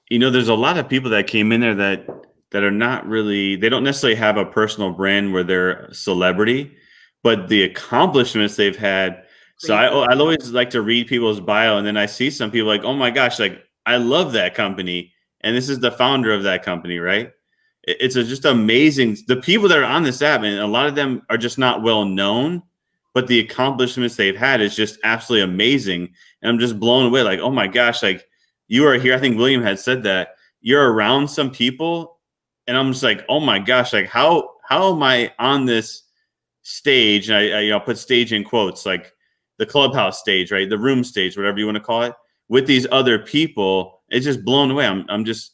You know, there's a lot of people that came in there that are not really. They don't necessarily have a personal brand where they're a celebrity, but the accomplishments they've had. So I always like to read people's bio, and then I see some people like, oh my gosh, like I love that company, and this is the founder of that company, right? It's just amazing. The people that are on this app, and a lot of them are just not well known. But the accomplishments they've had is just absolutely amazing. And I'm just blown away. Like, oh my gosh, like you are here. I think William had said that you're around some people. And I'm just like, oh my gosh, like how am I on this stage? And I you know, put stage in quotes, like the Clubhouse stage, right? The room stage, whatever you want to call it, with these other people. It's just blown away. I'm just,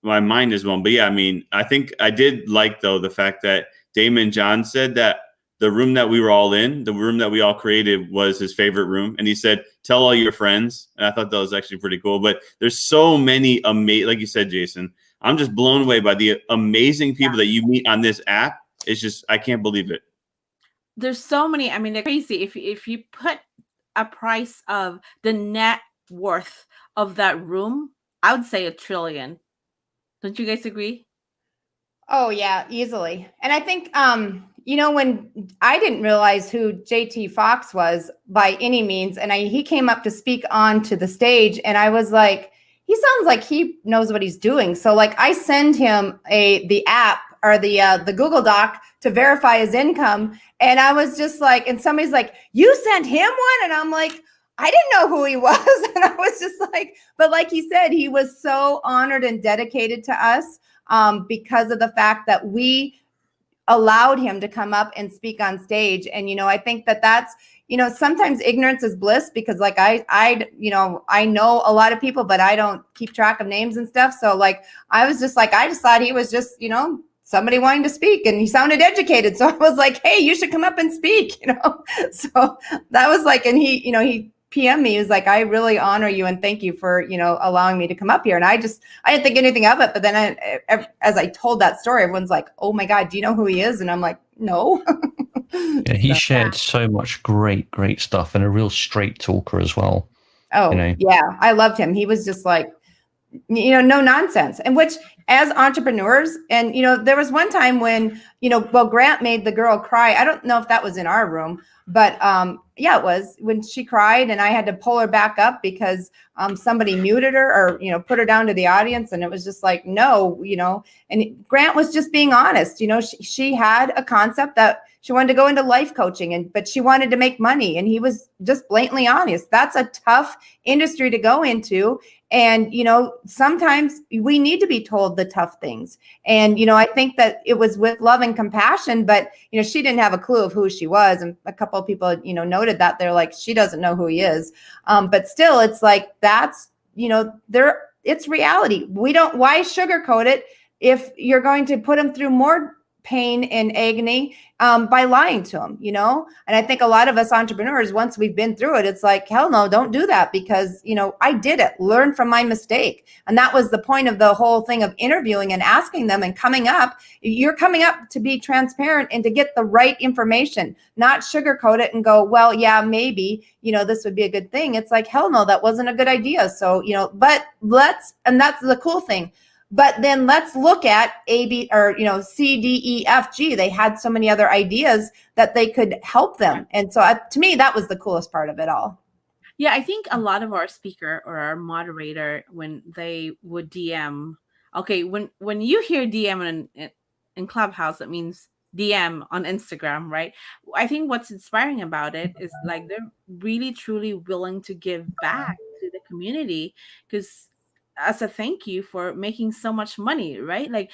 my mind is blown. But yeah, I mean, I think I did like though, the fact that Damon John said that the room that we were all in, the room that we all created was his favorite room. And he said, tell all your friends. And I thought that was actually pretty cool. But there's so many amazing, like you said, Jason, I'm just blown away by the amazing people that you meet on this app. It's just, I can't believe it. There's so many. I mean, they're crazy. If you put a price of the net worth of that room, I would say $1 trillion. Don't you guys agree? Oh yeah, easily. And I think, you know, when I didn't realize who JT Fox was by any means, and he came up to speak onto the stage, and I was like, he sounds like he knows what he's doing. So like I send him the app or the Google Doc to verify his income, and I was just like, and somebody's like, you sent him one? And I'm like, I didn't know who he was. And I was just like, but like he said, he was so honored and dedicated to us because of the fact that we allowed him to come up and speak on stage. And, you know, I think that that's, you know, sometimes ignorance is bliss, because like I you know, I know a lot of people, but I don't keep track of names and stuff. So like, I was just like, I just thought he was just, you know, somebody wanting to speak, and he sounded educated. So I was like, hey, you should come up and speak, you know? So that was like, and he, you know, he PM me, he was like, I really honor you and thank you for, you know, allowing me to come up here. And I didn't think anything of it. But then as I told that story, everyone's like, oh my God, do you know who he is? And I'm like, no. Yeah, he shared so much great stuff, and a real straight talker as well. Oh, you know? Yeah, I loved him. He was just like, you know, no nonsense. And which, as entrepreneurs, and, you know, there was one time when, you know, well, Grant made the girl cry. I don't know if that was in our room, but yeah, it was when she cried, and I had to pull her back up because somebody muted her, or, you know, put her down to the audience. And it was just like, no, you know, and Grant was just being honest. You know, she had a concept that She wanted to go into life coaching, but she wanted to make money. And he was just blatantly honest. That's a tough industry to go into. And, sometimes we need to be told the tough things. And, I think that it was with love and compassion, but, she didn't have a clue of who she was. And a couple of people, noted that. They're like, she doesn't know who he is. But still, it's like, that's, it's reality. Why sugarcoat it if you're going to put them through more pain and agony by lying to them, And I think a lot of us entrepreneurs, once we've been through it, it's like, hell no, don't do that, because, I did it. Learn from my mistake. And that was the point of the whole thing of interviewing and asking them and coming up. You're coming up to be transparent and to get the right information, not sugarcoat it and go, well, yeah, maybe, this would be a good thing. It's like, hell no, that wasn't a good idea. So, and that's the cool thing. But then let's look at A, B, or, C, D, E, F, G. They had so many other ideas that they could help them. And so to me, that was the coolest part of it all. Yeah, I think a lot of our speaker or our moderator, when they would DM, okay, when you hear DM in Clubhouse, that means DM on Instagram, right? I think what's inspiring about it is like they're really, truly willing to give back to the community, because as a thank you for making so much money, right? Like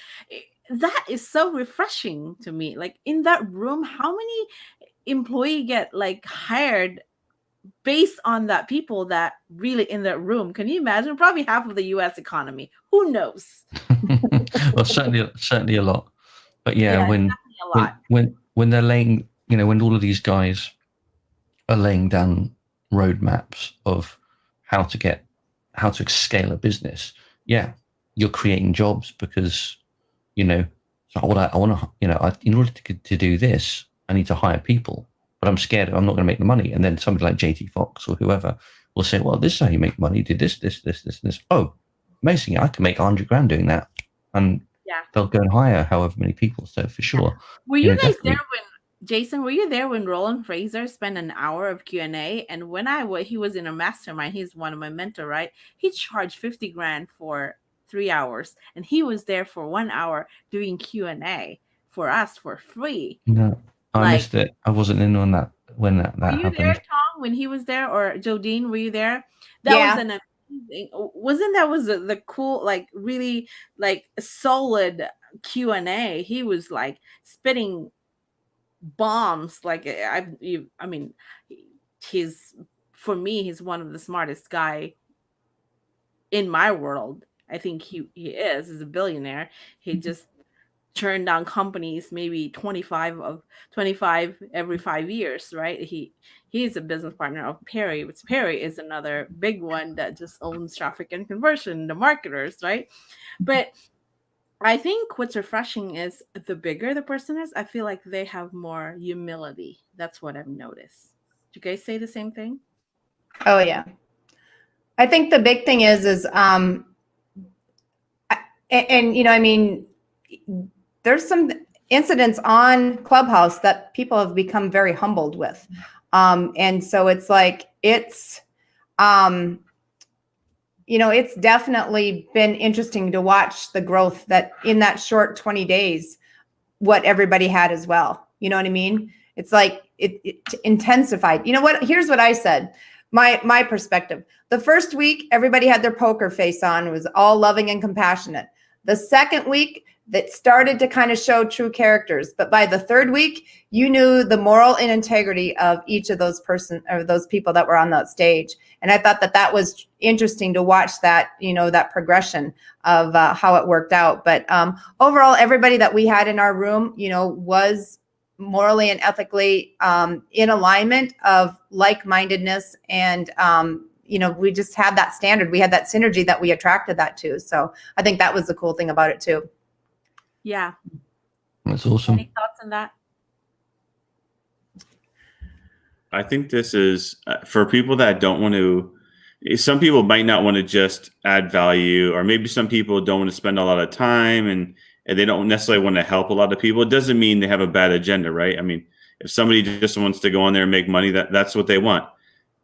that is so refreshing to me. Like in that room, how many employee get like hired based on that people that really in that room? Can you imagine? Probably half of the US economy. Who knows? Well, certainly a lot. But yeah, a lot. when they're laying, when all of these guys are laying down roadmaps of how to scale a business, yeah, you're creating jobs because, so I want to, in order to do this, I need to hire people, but I'm scared I'm not going to make the money. And then somebody like JT Fox or whoever will say, well, this is how you make money. Do this. Oh, amazing. I can make $100,000 doing that. And they'll go and hire however many people. So for sure. Were you guys there Jason, were you there when Roland Fraser spent an hour of Q&A? And when he was in a mastermind, he's one of my mentor, right? He charged $50,000 for 3 hours, and he was there for 1 hour doing Q&A for us for free. No, I missed it. I wasn't in on that when that happened. Were you there, Tom, when he was there, or Jodine? Were you there? That was an amazing. Wasn't that was the cool, like really like solid Q&A? He was like spitting bombs. Like I mean, he's one of the smartest guy in my world. I think he is. He's a billionaire. He just turned down companies, maybe 25 every 5 years, right? He's a business partner of Perry, which Perry is another big one that just owns traffic and conversion, the marketers, right? But I think what's refreshing is the bigger the person is, I feel like they have more humility. That's what I've noticed. Do you guys say the same thing? Oh yeah. I think the big thing is there's some incidents on Clubhouse that people have become very humbled with. And so it's like, it's definitely been interesting to watch the growth that in that short 20 days, what everybody had as well. You know what I mean? It's like it intensified. You know what? Here's what I said. My perspective. The first week, everybody had their poker face on. It was all loving and compassionate. The second week, that started to kind of show true characters. But by the third week, you knew the moral and integrity of each of those people that were on that stage. And I thought that was interesting to watch that, that progression of how it worked out. But overall, everybody that we had in our room, was morally and ethically in alignment of like-mindedness. And, we just had that standard. We had that synergy that we attracted that to. So I think that was the cool thing about it too. Yeah. That's awesome. Any thoughts on that? I think this is for people that don't want to, some people might not want to just add value, or maybe some people don't want to spend a lot of time and they don't necessarily want to help a lot of people. It doesn't mean they have a bad agenda, right? I mean, if somebody just wants to go on there and make money, that's what they want.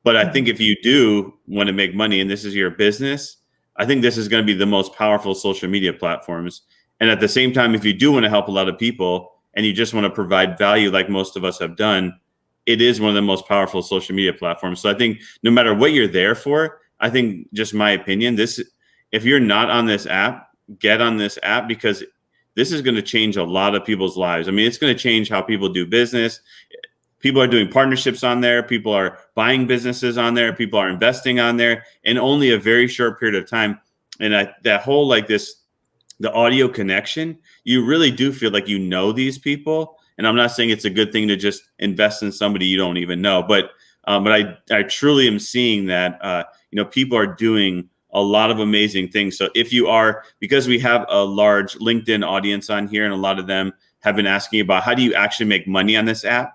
But I think if you do want to make money and this is your business, I think this is going to be the most powerful social media platforms. And at the same time, if you do want to help a lot of people, and you just want to provide value like most of us have done, it is one of the most powerful social media platforms. So I think no matter what you're there for, I think, just my opinion, if you're not on this app, get on this app, because this is going to change a lot of people's lives. I mean, it's going to change how people do business. People are doing partnerships on there. People are buying businesses on there. People are investing on there in only a very short period of time. And that whole, the audio connection, you really do feel like you know these people. And I'm not saying it's a good thing to just invest in somebody you don't even know, but I truly am seeing that, people are doing a lot of amazing things. So if you are, because we have a large LinkedIn audience on here, and a lot of them have been asking about how do you actually make money on this app?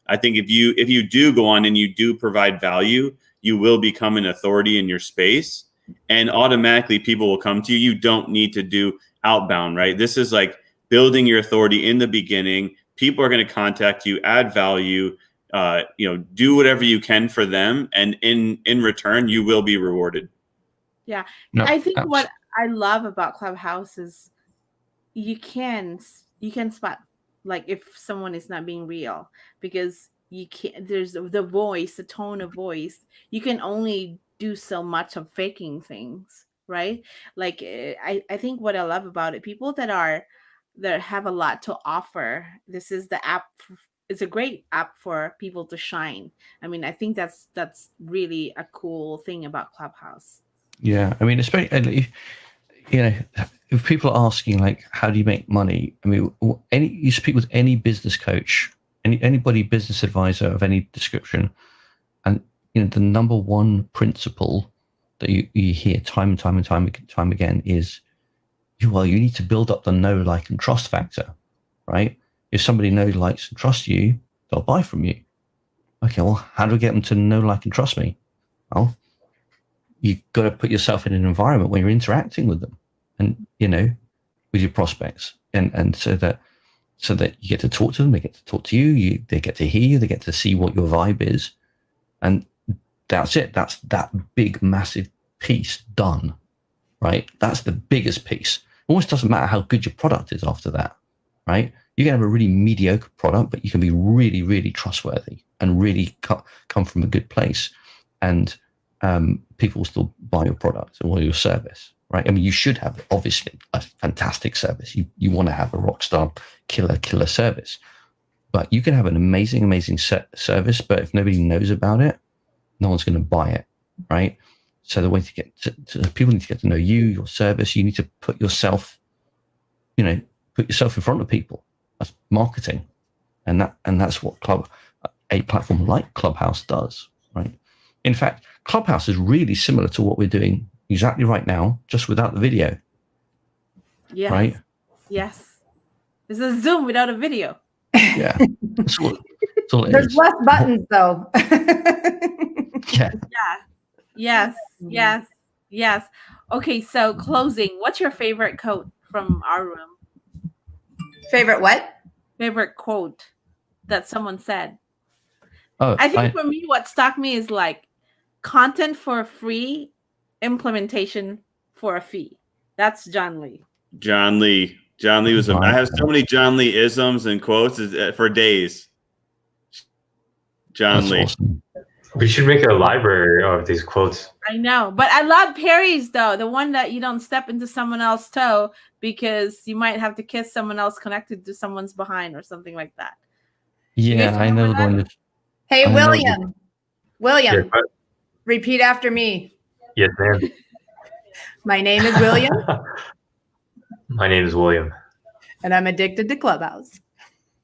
I think if you do go on and you do provide value, you will become an authority in your space, and automatically people will come to you. You don't need to do outbound, right? This is like building your authority in the beginning. People are going to contact you, add value, do whatever you can for them, and in return, you will be rewarded. Yeah. No, I think what I love about Clubhouse is you can spot like if someone is not being real, because you can't, there's the voice, the tone of voice. You can only do so much of faking things, right? Like I think what I love about it, people that have a lot to offer, this is the app. It's a great app for people to shine. I mean, I think that's really a cool thing about Clubhouse. Yeah, I mean, especially, if people are asking, like, how do you make money? I mean, you speak with any business coach, anybody, business advisor of any description, and the number one principle that you hear time and time again is, well, you need to build up the know, like, and trust factor, right? If somebody knows, likes, and trusts you, they'll buy from you. Okay, well, how do we get them to know, like, and trust me? Well, you've got to put yourself in an environment where you're interacting with them, and with your prospects, and so that you get to talk to them, they get to talk to you, they get to hear you, they get to see what your vibe is, and that's it. That's that big, massive piece done, right? That's the biggest piece. It almost doesn't matter how good your product is after that, right? You can have a really mediocre product, but you can be really, really trustworthy and really come from a good place, and people will still buy your product or your service, right? I mean, you should have, obviously, a fantastic service. You want to have a rock star, killer service, but you can have an amazing service, but if nobody knows about it, no one's going to buy it, right? So the way to get to people need to get to know you, your service. You need to put yourself in front of people. That's marketing, and that's what a platform like Clubhouse does, right? In fact, Clubhouse is really similar to what we're doing exactly right now, just without the video. Yes. Right? Yes. It's a Zoom without a video. Yeah. That's all There's less buttons, though. Yeah. Yes. Okay, so closing. What's your favorite quote from our room? Favorite what? Favorite quote that someone said. Oh, I think for me, what stuck me is like content for free, implementation for a fee. That's John Lee. John Lee was. I have so many John Lee isms and quotes for days. John Lee. Awesome. We should make a library of these quotes. I know, but I love Perry's though. The one that you don't step into someone else's toe because you might have to kiss someone else connected to someone's behind or something like that. Yeah, I know the one. Hey, William. William, yes, repeat after me. Yes, ma'am. My name is William. My name is William. And I'm addicted to Clubhouse.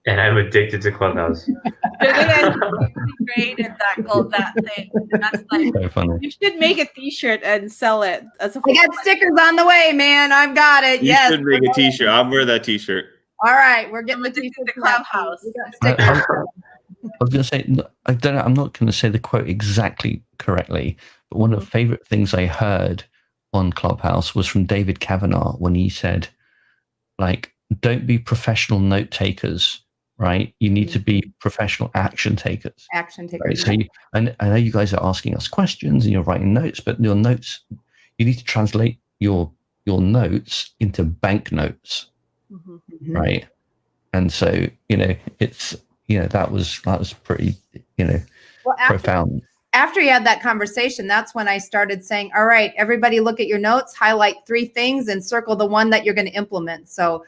And I'm addicted to Clubhouse. Great at that thing. That's like so funny. You should make a T-shirt and sell it as a. I got stickers on the way, man. I've got it. You should make a T-shirt. I'll wear that T-shirt. All right, we're getting the T-shirt to Clubhouse. I was going to say, I'm not going to say the quote exactly correctly, but one of the favorite things I heard on Clubhouse was from David Kavanaugh when he said, like, don't be professional note takers, right? You need to be professional action takers. Action takers. Right? So and I know you guys are asking us questions and you're writing notes, but your notes, you need to translate your notes into bank notes, right? And so, it's, that was pretty, profound. After you had that conversation, that's when I started saying, all right, everybody look at your notes, highlight 3 things and circle the one that you're going to implement. So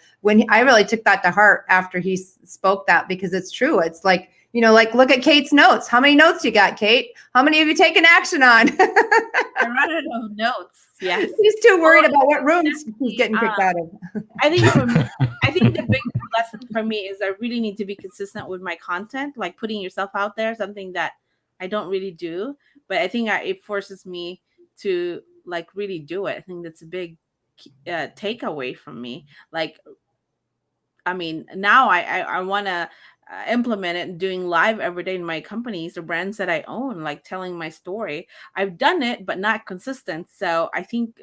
I really took that to heart after he spoke that, because it's true. It's like, look at Kate's notes. How many notes you got, Kate? How many have you taken action on? I run out of notes. Yes. He's too worried about what rooms he's getting kicked out of. I think the big lesson for me is I really need to be consistent with my content, like putting yourself out there, something that I don't really do, but I think it forces me to like really do it. I think that's a big takeaway from me. Like, I mean, now I want to implement it and doing live every day in my companies, the brands that I own, like telling my story. I've done it, but not consistent. So I think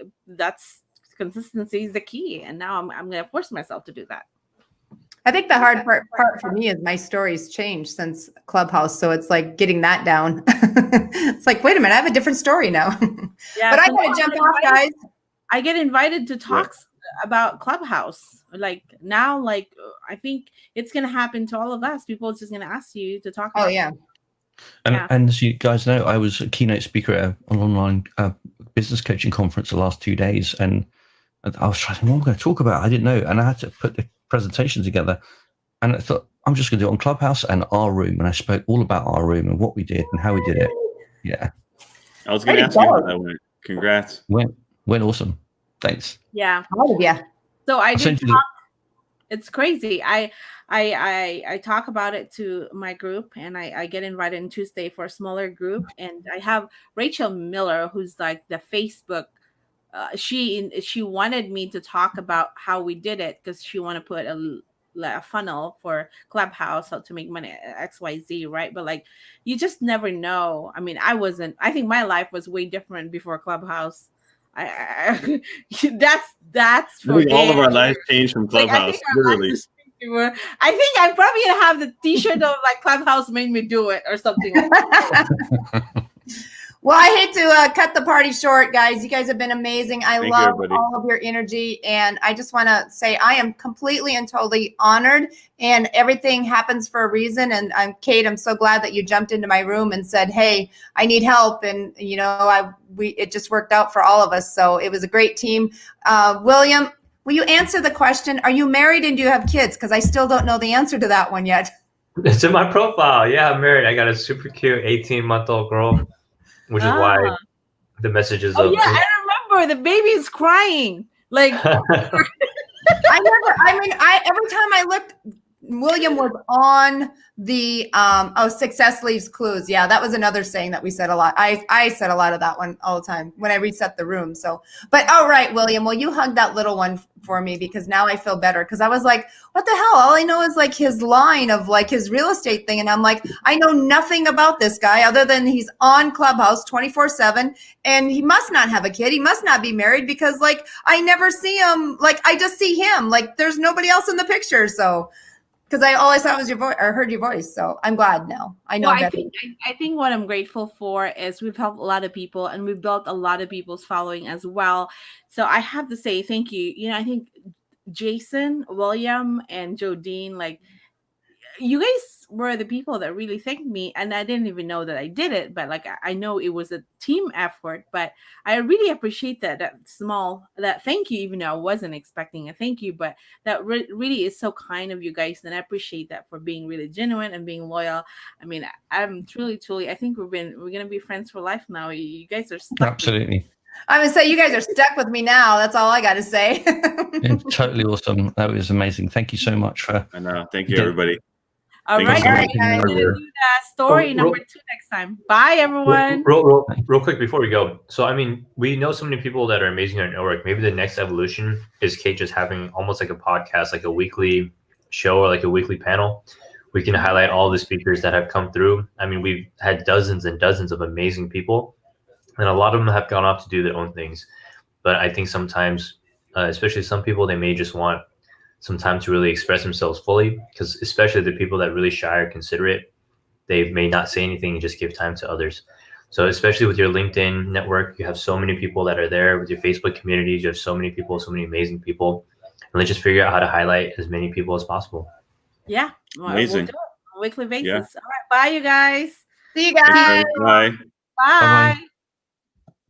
consistency is the key. And now I'm going to force myself to do that. I think the hard part for me is my story's changed since Clubhouse. So it's like getting that down. It's like, wait a minute, I have a different story now. Yeah, but I gotta jump off, guys. I get invited to talks about Clubhouse. Like now, like I think it's gonna happen to all of us. People are just gonna ask you to talk about. Oh yeah. And as you guys know, I was a keynote speaker at an online business coaching conference the last 2 days, and I was trying to think, what am I going to talk about? I didn't know, and I had to put the presentation together, and I thought, I'm just going to do it on Clubhouse and our room, and I spoke all about our room and what we did and how we did it. Yeah, I was going to ask you how that went. Congrats. Went awesome. Thanks. Yeah. Oh yeah. So I did talk. It's crazy. I talk about it to my group, and I get invited on Tuesday for a smaller group, and I have Rachel Miller, who's like the Facebook. She wanted me to talk about how we did it, because she want to put a funnel for Clubhouse, how to make money, XYZ, right? But like, you just never know. I mean, I think my life was way different before Clubhouse. That's for all of our lives changed from Clubhouse. Like, literally. I think I'm probably gonna have the T-shirt of like Clubhouse made me do it or something like that. Well, I hate to cut the party short, guys. You guys have been amazing. I love all of your energy. And I just want to say I am completely and totally honored, and everything happens for a reason. And Kate, I'm so glad that you jumped into my room and said, hey, I need help. And, it just worked out for all of us. So it was a great team. William, will you answer the question? Are you married and do you have kids? Because I still don't know the answer to that one yet. It's in my profile. Yeah, I'm married. I got a super cute 18-month-old girl. Which is why the messages of. Yeah, I remember the baby is crying. Like every time I looked, William was on the success leaves clues. Yeah, that was another saying that we said a lot. I said a lot of that one all the time when I reset the room. So, but all right, William, will you hug that little one for me, because now I feel better, because I was like, what the hell? All I know is like his line of like his real estate thing, and I'm like, I know nothing about this guy other than he's on Clubhouse 24/7, and he must not have a kid. He must not be married, because like I never see him. Like I just see him. Like there's nobody else in the picture. So. Because I always thought it was your voice, or heard your voice, so I'm glad now. I know. Well, I think what I'm grateful for is we've helped a lot of people, and we've built a lot of people's following as well. So I have to say thank you. I think Jason, William, and Jodine, like you guys were the people that really thanked me, and I didn't even know that I did it, but like I know it was a team effort. But I really appreciate that thank you, even though I wasn't expecting a thank you, but that really is so kind of you guys, and I appreciate that for being really genuine and being loyal. I mean, I'm truly I think we're gonna be friends for life now. You guys are stuck. Absolutely. I'm gonna say you guys are stuck with me now. That's all I got to say. Totally awesome. That was amazing. Thank you so much for. I know. Thank you, everybody. All right, guys. We're gonna do that story number 2 next time. Bye, everyone. Real quick before we go. So, I mean, we know so many people that are amazing in our network. Maybe the next evolution is Kate just having almost like a podcast, like a weekly show or like a weekly panel. We can highlight all the speakers that have come through. I mean, we've had dozens and dozens of amazing people, and a lot of them have gone off to do their own things. But I think sometimes, especially some people, they may just want some time to really express themselves fully, because especially the people that really shy or considerate, they may not say anything and just give time to others. So especially with your LinkedIn network, you have so many people that are there. With your Facebook communities, you have so many people, so many amazing people. And let's just figure out how to highlight as many people as possible. Yeah. We'll Amazing. do it on a weekly basis. Yeah. All right. Bye, you guys. See you Thanks, guys. guys. Bye. Bye. Bye-bye.